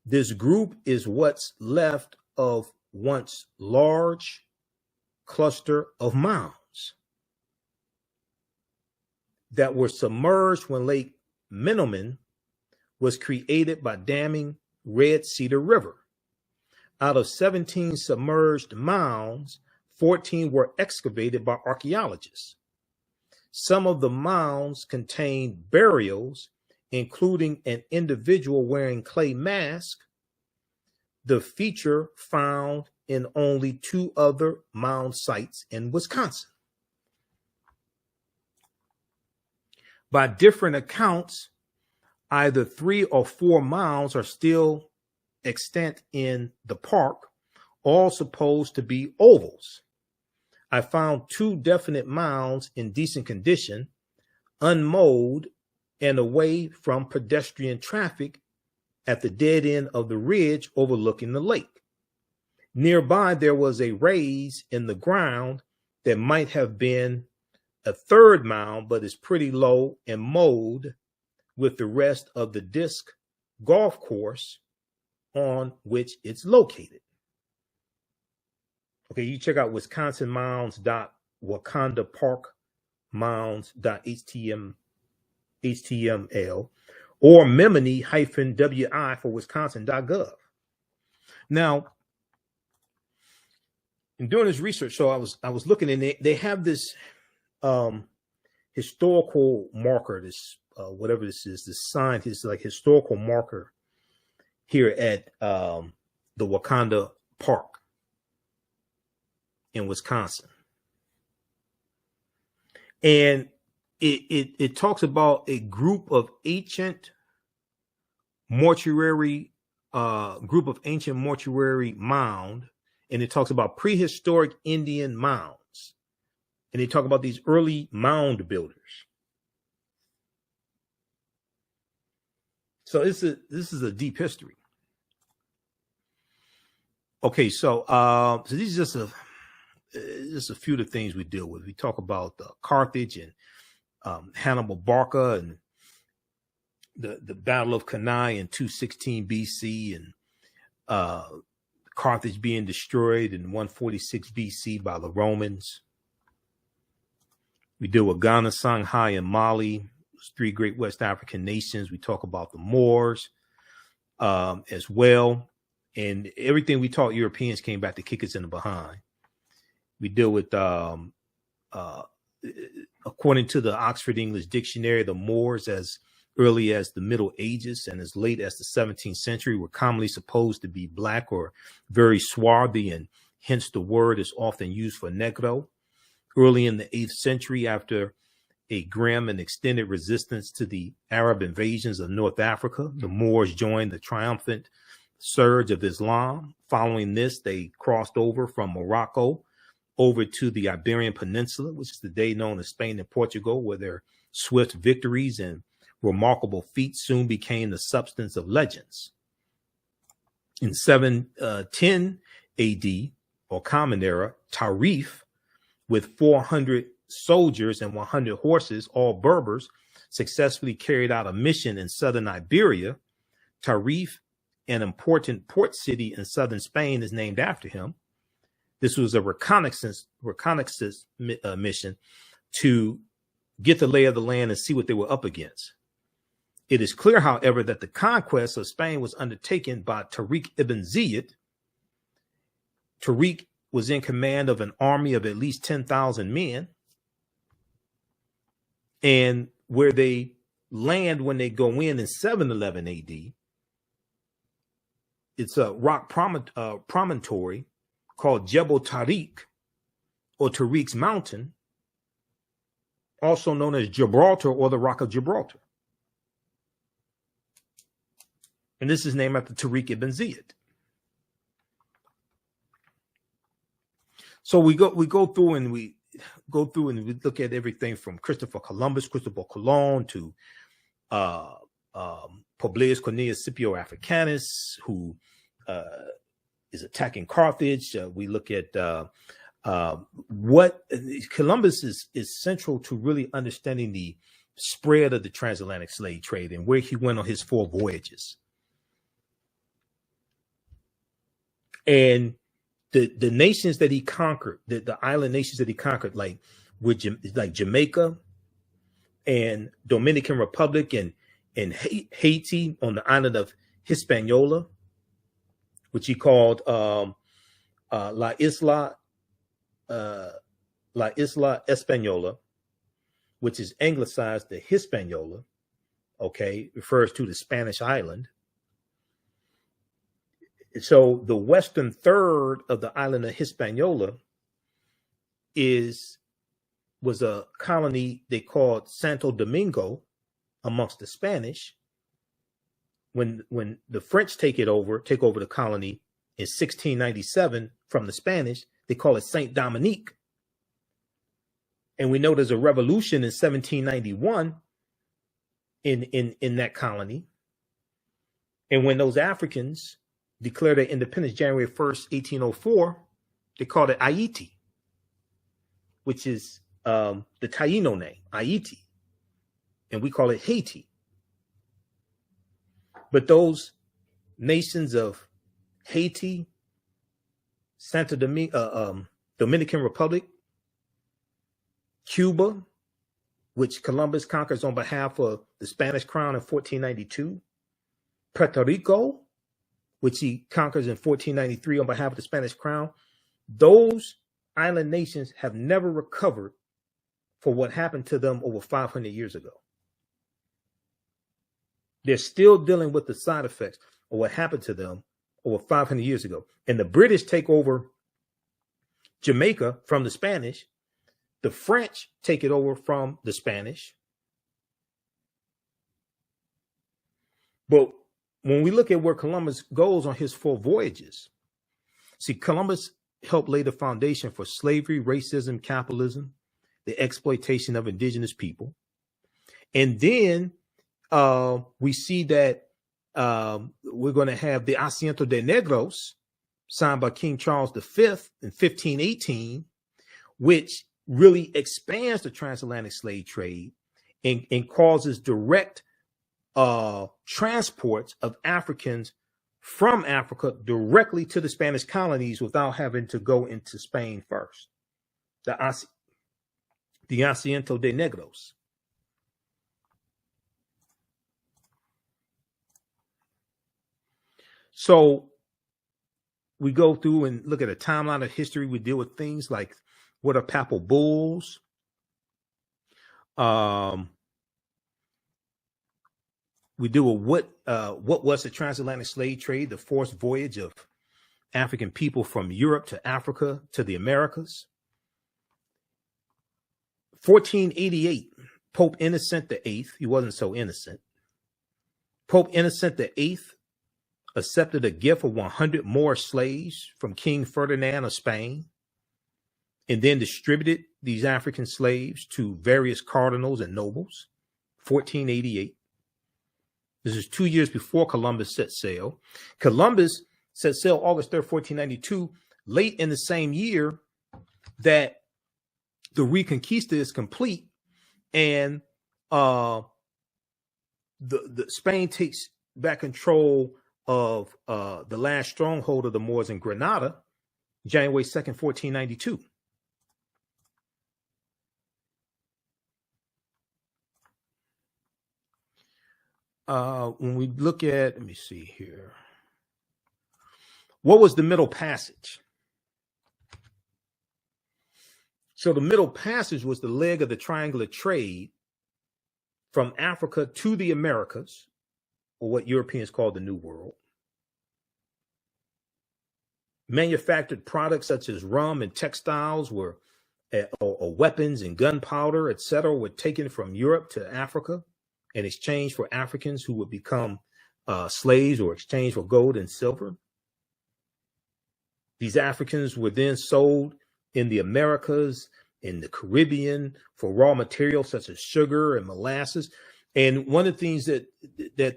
Speaker 1: this group is what's left of once large cluster of mounds that were submerged when Lake Menominee was created by damming Red Cedar River. Out of 17 submerged mounds, 14 were excavated by archaeologists. Some of the mounds contain burials, including an individual wearing clay mask, the feature found in only 2 other mound sites in Wisconsin. By different accounts, either 3 or 4 mounds are still extant in the park, all supposed to be ovals. I found 2 definite mounds in decent condition, unmowed and away from pedestrian traffic at the dead end of the ridge overlooking the lake. Nearby, there was a raise in the ground that might have been a 3rd mound, but is pretty low and mowed with the rest of the disc golf course on which it's located. Okay, you check out wisconsinmounds.wakandaparkmounds.html or Menominee-wi for wisconsin.gov. Now, in doing this research, so I was looking, and they have this historical marker, this whatever this is, this sign, this like historical marker here at the Wakanda Park in Wisconsin. And it talks about a group of ancient mortuary mound, and it talks about prehistoric Indian mounds. And they talk about these early mound builders. So this is a deep history. Okay, so these are just a few of the things we deal with. We talk about Carthage and Hannibal Barca and the Battle of Cannae in 216 BC, and Carthage being destroyed in 146 BC by the Romans. We deal with Ghana, Songhai, and Mali, 3 great West African nations. We talk about the Moors as well. And everything we taught Europeans came back to kick us in the behind. We deal with, according to the Oxford English Dictionary, the Moors as early as the Middle Ages and as late as the 17th century were commonly supposed to be black or very swarthy, and hence the word is often used for negro. Early in the 8th century, after a grim and extended resistance to the Arab invasions of North Africa, the Moors joined the triumphant surge of Islam. Following this, they crossed over from Morocco over to the Iberian Peninsula, which is today known as Spain and Portugal, where their swift victories and remarkable feats soon became the substance of legends. In 710 AD, or Common Era, Tarif, with 400 soldiers and 100 horses, all Berbers, successfully carried out a mission in southern Iberia. Tarif, an important port city in southern Spain, is named after him. This was a reconnaissance mission to get the lay of the land and see what they were up against. It is clear, however, that the conquest of Spain was undertaken by Tariq ibn Ziyad. Tariq was in command of an army of at least 10,000 men. And where they land when they go in 711 AD it's a rock promontory called Jebel Tariq, or Tariq's Mountain, also known as Gibraltar or the Rock of Gibraltar. And this is named after Tariq ibn Ziyad. So we go through and we look at everything from Christopher Colon to Publius Cornelius Scipio Africanus, who is attacking Carthage. We look at what Columbus is central to really understanding the spread of the transatlantic slave trade and where he went on his 4 voyages. And the nations that he conquered, the island nations that he conquered, like Jamaica and Dominican Republic and Haiti on the island of Hispaniola, which he called La Isla Española, which is anglicized to Hispaniola, okay, refers to the Spanish island. So the western third of the island of Hispaniola was a colony they called Santo Domingo amongst the Spanish. When the French take over the colony in 1697 from the Spanish, they call it Saint Dominique. And we know there's a revolution in 1791 in that colony. And when those Africans declared their independence January 1st, 1804, they called it Haiti, which is the Taino name, Haiti. And we call it Haiti. But those nations of Haiti, Santo Domingo, Dominican Republic, Cuba, which Columbus conquers on behalf of the Spanish crown in 1492, Puerto Rico, which he conquers in 1493 on behalf of the Spanish crown, those island nations have never recovered for what happened to them over 500 years ago. They're still dealing with the side effects of what happened to them over 500 years ago. And the British take over Jamaica from the Spanish. The French take it over from the Spanish. But when we look at where Columbus goes on his 4 voyages, see, Columbus helped lay the foundation for slavery, racism, capitalism, the exploitation of indigenous people. And then we see that we're going to have the Asiento de Negros signed by King Charles V in 1518, which really expands the transatlantic slave trade and causes direct transports of Africans from Africa directly to the Spanish colonies without having to go into Spain first. The Asiento de Negros. So we go through and look at a timeline of history. We deal with things like what are papal bulls, we deal with what was the transatlantic slave trade, the forced voyage of African people from Europe to Africa to the Americas. 1488, Pope Innocent VIII, he wasn't so innocent. Pope Innocent VIII accepted a gift of 100 more slaves from King Ferdinand of Spain, and then distributed these African slaves to various cardinals and nobles. 1488. This is 2 years before Columbus set sail. Columbus set sail August 3rd, 1492, late in the same year that the Reconquista is complete, and the Spain takes back control of the last stronghold of the Moors in Granada, January 2nd, 1492. When we look at, let me see here. What was the Middle Passage? So the Middle Passage was the leg of the triangular trade from Africa to the Americas, or what Europeans call the New World. Manufactured products such as rum and textiles were, or weapons and gunpowder, etc., were taken from Europe to Africa in exchange for Africans who would become slaves or exchange for gold and silver. These Africans were then sold in the Americas, in the Caribbean, for raw materials such as sugar and molasses. And one of the things that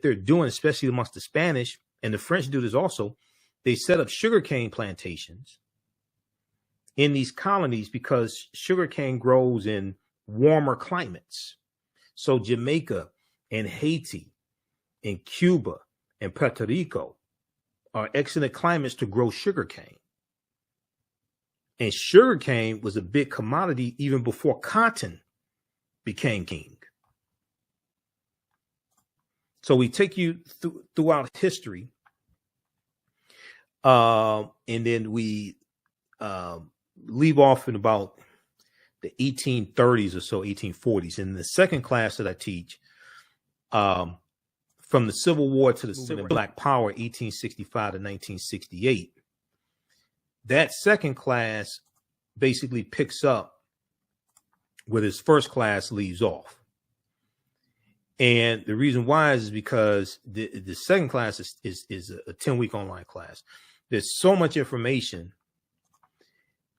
Speaker 1: they're doing, especially amongst the Spanish, and the French do this also, they set up sugarcane plantations in these colonies because sugarcane grows in warmer climates. So Jamaica and Haiti and Cuba and Puerto Rico are excellent climates to grow sugarcane. And sugarcane was a big commodity even before cotton became king. So we take you throughout history, and then we leave off in about the 1830s or so, 1840s. In the second class that I teach, from the Civil War to the Civil and Black Power, 1865 to 1968, that second class basically picks up where this first class leaves off. And the reason why is because the second class is a 10-week online class. There's so much information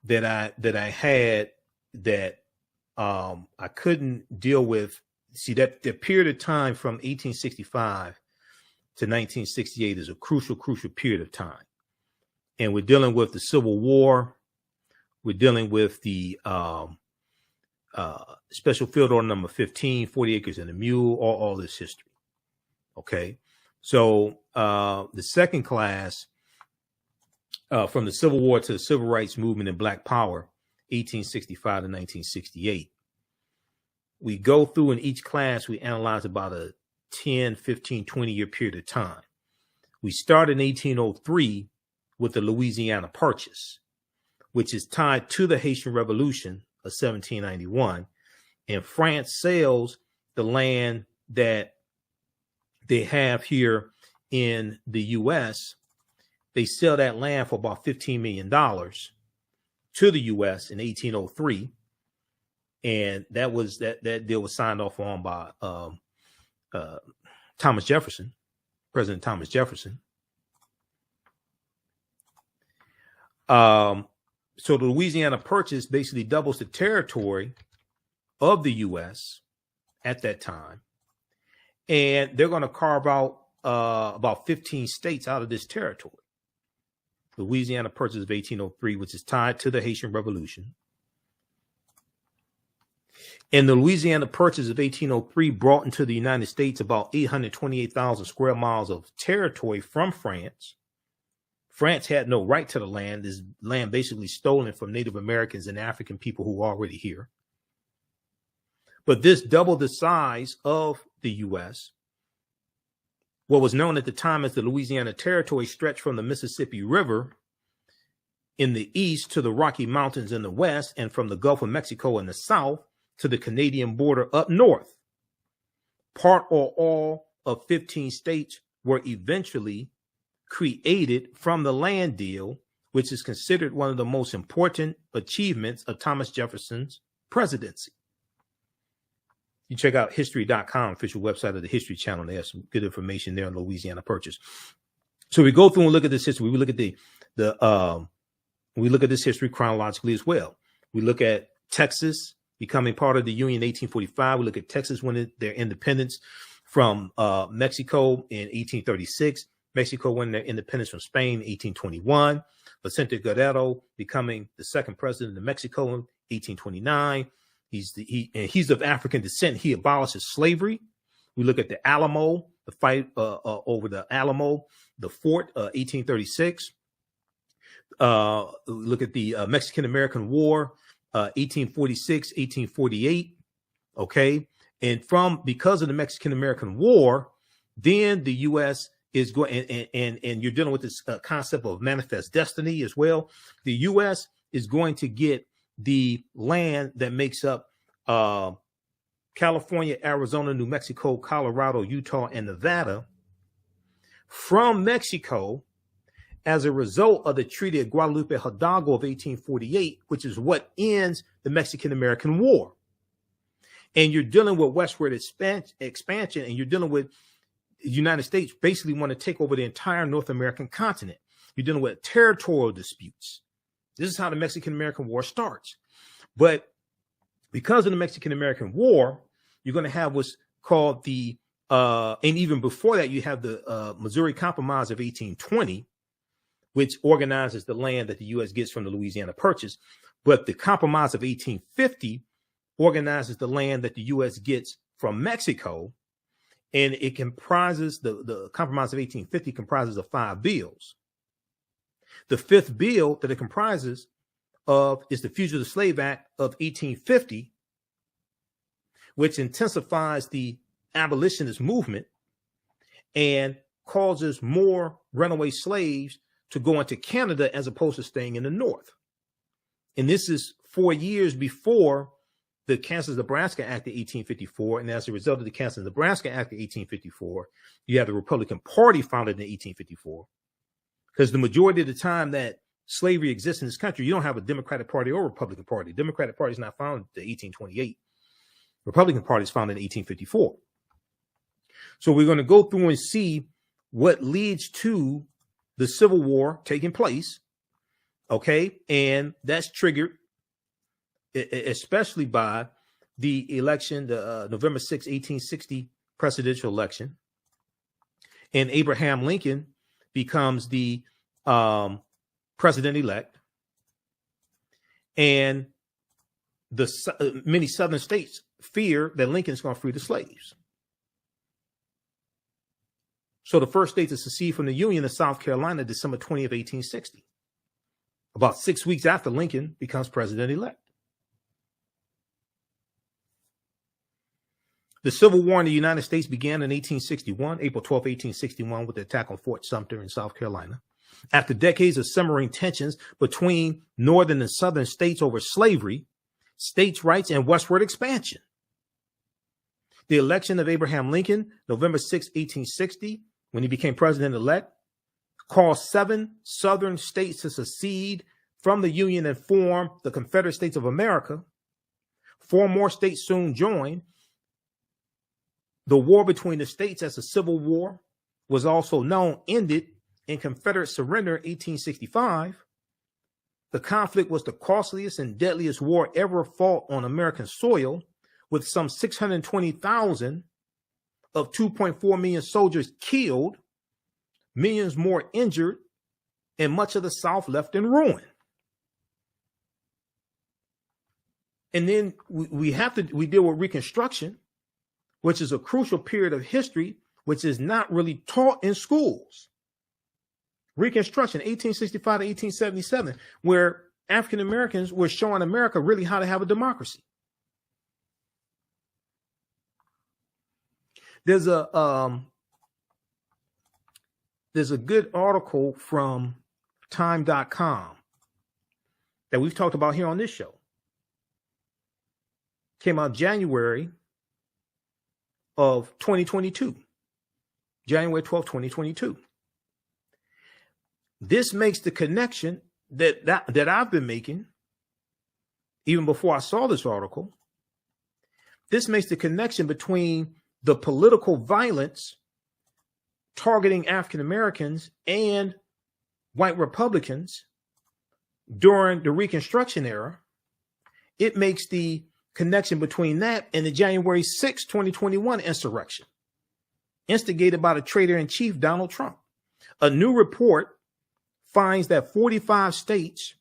Speaker 1: that I had that I couldn't deal with. See, that the period of time from 1865 to 1968 is a crucial period of time. And we're dealing with the Civil War. We're dealing with the Special Field Order number 15, 40 Acres and a Mule, all this history. Okay. So the second class, from the Civil War to the Civil Rights Movement and Black Power, 1865 to 1968. We go through in each class, we analyze about a 10, 15, 20-year period of time. We start in 1803 with the Louisiana Purchase, which is tied to the Haitian Revolution of 1791. And France sells the land that they have here in the U.S. They sell that land for about $15 million to the U.S. in 1803. And that deal was signed off on by Thomas Jefferson, President Thomas Jefferson. So the Louisiana Purchase basically doubles the territory of the U.S. at that time. And they're going to carve out about 15 states out of this territory. Louisiana Purchase of 1803, which is tied to the Haitian Revolution. And the Louisiana Purchase of 1803 brought into the United States about 828,000 square miles of territory from France. France had no right to the land. This land basically stolen from Native Americans and African people who were already here. But this doubled the size of the U.S. What was known at the time as the Louisiana Territory stretched from the Mississippi River in the east to the Rocky Mountains in the west, and from the Gulf of Mexico in the south to the Canadian border up north. Part or all of 15 states were eventually created from the land deal, which is considered one of the most important achievements of Thomas Jefferson's presidency. You check out history.com, official website of the History Channel. They have some good information there on Louisiana Purchase. So we go through and look at this history. We look at we look at this history chronologically as well. We look at Texas becoming part of the Union in 1845. We look at Texas winning their independence from Mexico in 1836. Mexico winning their independence from Spain in 1821. Vicente Guerrero becoming the second president of Mexico in 1829. He's of African descent. He abolishes slavery. We look at the Alamo, the fight over the Alamo, the fort, 1836. Look at the Mexican-American War, 1846, 1848. Okay. And because of the Mexican-American War, then the U.S. is going, and you're dealing with this concept of manifest destiny as well. The U.S. is going to get the land that makes up California, Arizona, New Mexico, Colorado, Utah, and Nevada from Mexico. as a result of the Treaty of Guadalupe Hidalgo of 1848, which is what ends the Mexican-American War. And you're dealing with westward expansion, and you're dealing with the United States basically want to take over the entire North American continent. You're dealing with territorial disputes. This is how the Mexican-American War starts. But because of the Mexican-American War, you're going to have what's called the, and even before that, you have the Missouri Compromise of 1820, which organizes the land that the U.S. gets from the Louisiana Purchase. But the Compromise of 1850 organizes the land that the U.S. gets from Mexico. And it comprises, the Compromise of 1850 comprises of 5 bills. The 5th bill that it comprises of is the Fugitive Slave Act of 1850, which intensifies the abolitionist movement and causes more runaway slaves to go into Canada as opposed to staying in the North. And this is 4 years before the Kansas-Nebraska Act of 1854. And as a result of the Kansas-Nebraska Act of 1854, you have the Republican Party founded in 1854. Because the majority of the time that slavery exists in this country, you don't have a Democratic Party or Republican Party. Democratic Party is not founded in 1828. Republican Party is founded in 1854. So we're going to go through and see what leads to the Civil War taking place. Okay. And that's triggered especially by the election, the November 6, 1860 presidential election. And Abraham Lincoln becomes the president-elect. And the many southern states fear that Lincoln's going to free the slaves. So the first state to secede from the Union is South Carolina, December 20th, 1860. About 6 weeks after Lincoln becomes president-elect. The Civil War in the United States began in 1861, April 12, 1861, with the attack on Fort Sumter in South Carolina. After decades of simmering tensions between northern and southern states over slavery, states' rights, and westward expansion. The election of Abraham Lincoln, November 6, 1860, when he became president-elect, caused 7 southern states to secede from the Union and form the Confederate States of America. 4 more states soon joined. The war between the states as a civil war was also known, ended in Confederate surrender in 1865. The conflict was the costliest and deadliest war ever fought on American soil, with some 620,000 of 2.4 million soldiers killed, millions more injured, and much of the South left in ruin. And then we deal with Reconstruction, which is a crucial period of history, which is not really taught in schools. Reconstruction, 1865 to 1877, where African Americans were showing America really how to have a democracy. There's a good article from time.com that we've talked about here on this show. Came out January of 2022, January 12, 2022. This makes the connection that I've been making even before I saw this article. This makes the connection between the political violence targeting African Americans and white Republicans during the Reconstruction era. It makes the connection between that and the January 6, 2021 insurrection, instigated by the traitor-in-chief, Donald Trump. A new report finds that 45 states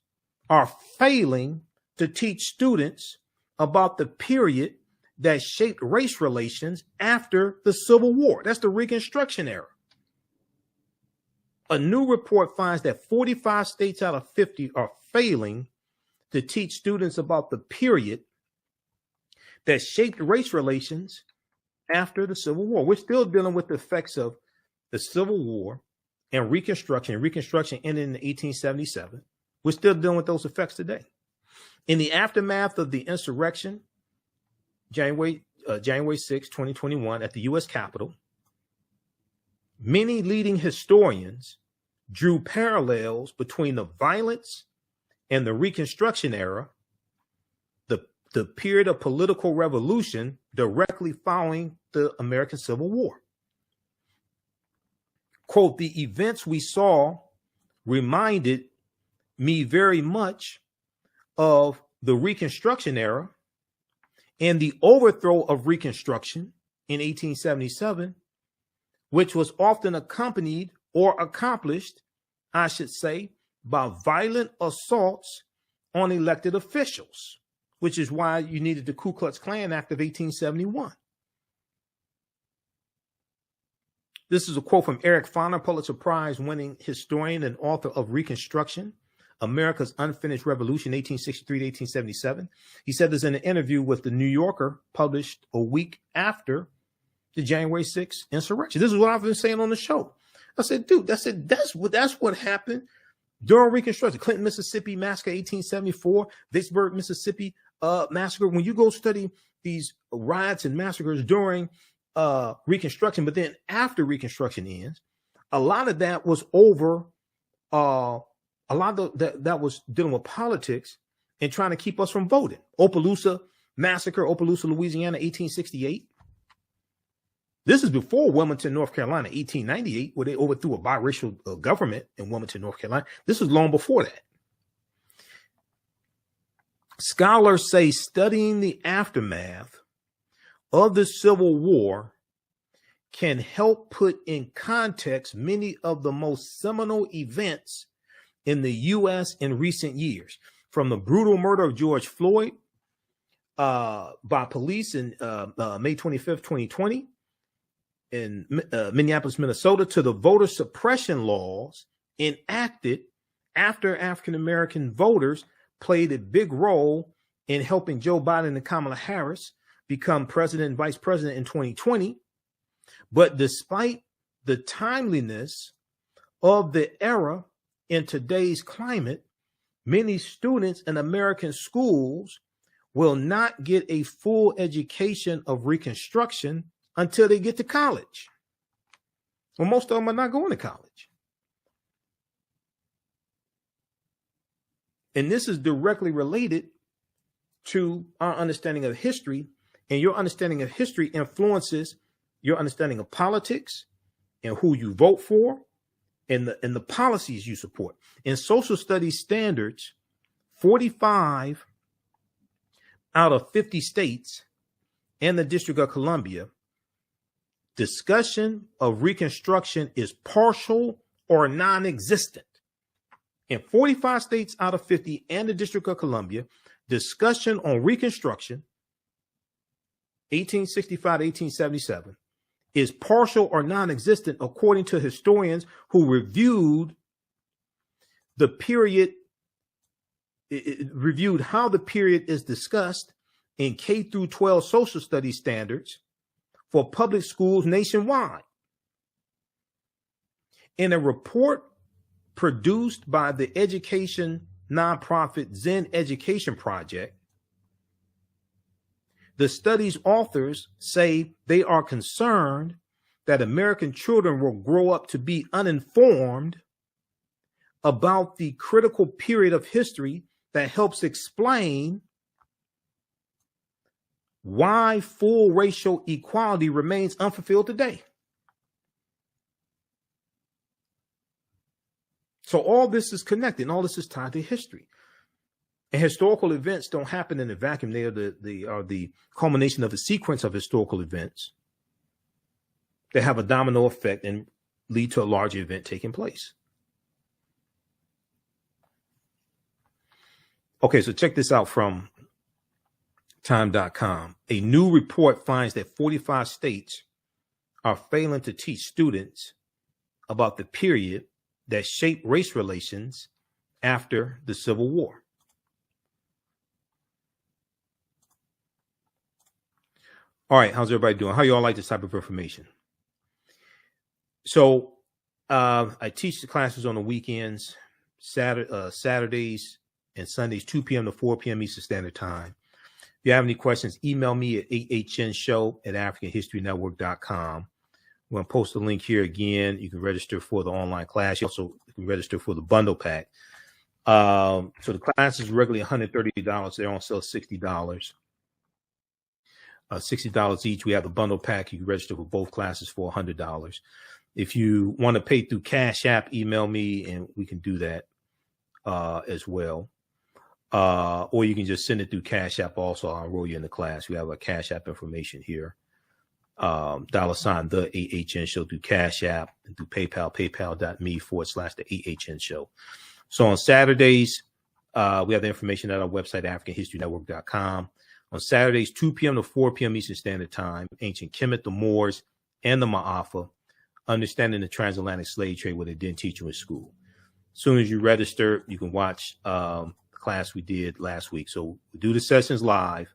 Speaker 1: are failing to teach students about the period that shaped race relations after the Civil War. That's the Reconstruction era. A new report finds that 45 states out of 50 are failing to teach students about the period that shaped race relations after the Civil War. We're still dealing with the effects of the Civil War and Reconstruction. Reconstruction ended in 1877. We're still dealing with those effects today. In the aftermath of the insurrection, January 6, 2021, at the U.S. Capitol, many leading historians drew parallels between the violence and the Reconstruction era, the period of political revolution directly following the American Civil War. Quote, the events we saw reminded me very much of the Reconstruction era and the overthrow of Reconstruction in 1877, which was often accompanied or accomplished, I should say, by violent assaults on elected officials, which is why you needed the Ku Klux Klan Act of 1871. This is a quote from Eric Foner, Pulitzer Prize winning historian and author of Reconstruction, America's Unfinished Revolution, 1863 to 1877. He said this in an interview with the New Yorker published a week after the January 6th insurrection. This is what I've been saying on the show. I said, dude, that's what happened during Reconstruction. Clinton, Mississippi massacre, 1874, Vicksburg, Mississippi massacre. When you go study these riots and massacres during Reconstruction, but then after Reconstruction ends, a lot of that was over. A lot of that was dealing with politics and trying to keep us from voting. Opelousas massacre, Opelousas, Louisiana, 1868. This is before Wilmington, North Carolina, 1898, where they overthrew a biracial government in Wilmington, North Carolina. This was long before that. Scholars say studying the aftermath of the Civil War can help put in context many of the most seminal events in the U.S. in recent years, from the brutal murder of George Floyd by police in May 25th, 2020, in Minneapolis, Minnesota, to the voter suppression laws enacted after African-American voters played a big role in helping Joe Biden and Kamala Harris become president and vice president in 2020. But despite the timeliness of the era in today's climate, many students in American schools will not get a full education of Reconstruction until they get to college. Well, most of them are not going to college. And this is directly related to our understanding of history, and your understanding of history influences your understanding of politics and who you vote for and the policies you support. In social studies standards, 45 out of 50 states and the District of Columbia, discussion of Reconstruction is partial or non-existent. In 45 states out of 50 and the District of Columbia, discussion on Reconstruction, 1865 to 1877, is partial or non-existent, according to historians who reviewed the period, reviewed how the period is discussed in K through 12 social studies standards for public schools nationwide. In a report produced by the education nonprofit Zen Education Project, the study's authors say they are concerned that American children will grow up to be uninformed about the critical period of history that helps explain why full racial equality remains unfulfilled today. So all this is connected, and all this is tied to history. And historical events don't happen in a vacuum. They are the culmination of a sequence of historical events that have a domino effect and lead to a larger event taking place. Okay, so check this out from time.com. A new report finds that 45 states are failing to teach students about the period that shaped race relations after the Civil War. All right, how's everybody doing? How y'all like this type of information? So I teach the classes on the weekends, Saturdays and Sundays, 2 p.m. to 4 p.m. Eastern Standard Time. If you have any questions, email me at ahnshow@africanhistorynetwork.com. I'm going to post the link here again. You can register for the online class. You also can register for the bundle pack. So the class is regularly $130. They're on sale $60. $60 each. We have a bundle pack. You can register for both classes for $100. If you want to pay through Cash App, email me and we can do that as well. Or you can just send it through Cash App also. I'll enroll you in the class. We have a Cash App information here. $, the AHN show through Cash App and through PayPal, paypal.me/the AHN show. So on Saturdays, we have the information at our website, AfricanHistoryNetwork.com. On Saturdays, 2 p.m. to 4 p.m. Eastern Standard Time, ancient Kemet, the Moors, and the Maafa, understanding the transatlantic slave trade, what they didn't teach you in school. As soon as you register, you can watch the class we did last week. So we do the sessions live.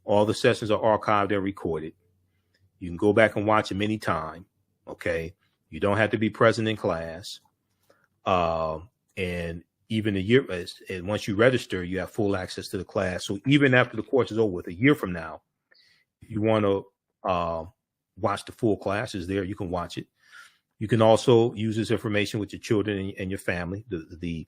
Speaker 1: All the sessions are archived and recorded. You can go back and watch them anytime. Okay. You don't have to be present in class. And even a year, and once you register, you have full access to the class. So even after the course is over with, a year from now, if you want to watch the full class, is there, you can watch it. You can also use this information with your children and your family. The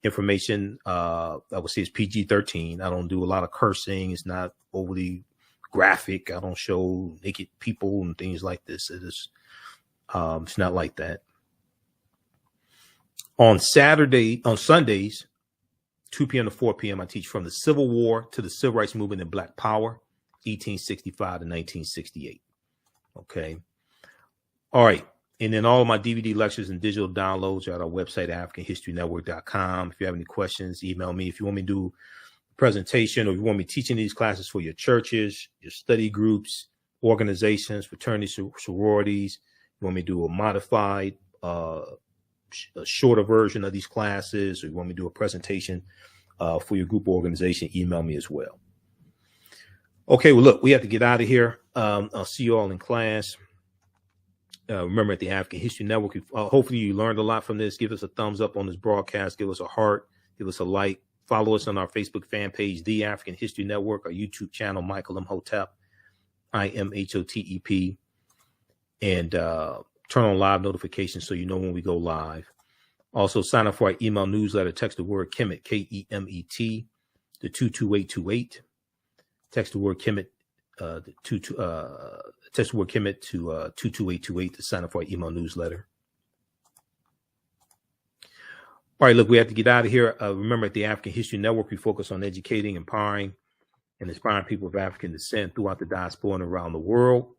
Speaker 1: information, I would say, is PG-13. I don't do a lot of cursing. It's not overly graphic. I don't show naked people and things like this. It is, it's not like that. On Sundays, 2 p.m. to 4 p.m., I teach from the Civil War to the Civil Rights Movement and Black Power, 1865 to 1968. Okay. All right. And then all of my DVD lectures and digital downloads are at our website, AfricanHistoryNetwork.com. If you have any questions, email me. If you want me to do a presentation or you want me teaching these classes for your churches, your study groups, organizations, fraternities, sororities, you want me to do a modified, a shorter version of these classes, or you want me to do a presentation for your group or organization, email me as well. Okay, well, look, we have to get out of here. I'll see you all in class. Remember, at the African History Network, hopefully you learned a lot from this. Give us a thumbs up on this broadcast. Give us a heart. Give us a like. Follow us on our Facebook fan page, The African History Network, our YouTube channel, Michael Imhotep, IMHOTEP, and turn on live notifications so you know when we go live. Also, sign up for our email newsletter. Text the word Kemet, K-E-M-E-T, to 22828. Text the word Kemet, text the word Kemet to 22828 to sign up for our email newsletter. All right, look, we have to get out of here. Remember, at the African History Network, we focus on educating, empowering, and inspiring people of African descent throughout the diaspora and around the world.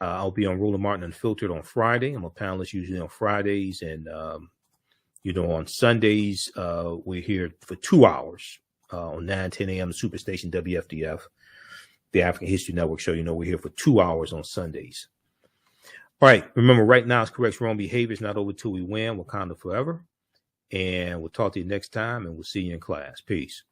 Speaker 1: I'll be on Roland Martin Unfiltered on Friday. I'm a panelist usually on Fridays. And, on Sundays, we're here for 2 hours on 9-10 a.m. Superstation WFDF, the African History Network show. We're here for 2 hours on Sundays. All right. Remember, right now, it's correct wrong behavior. It's not over till we win. Wakanda forever. And we'll talk to you next time, and we'll see you in class. Peace.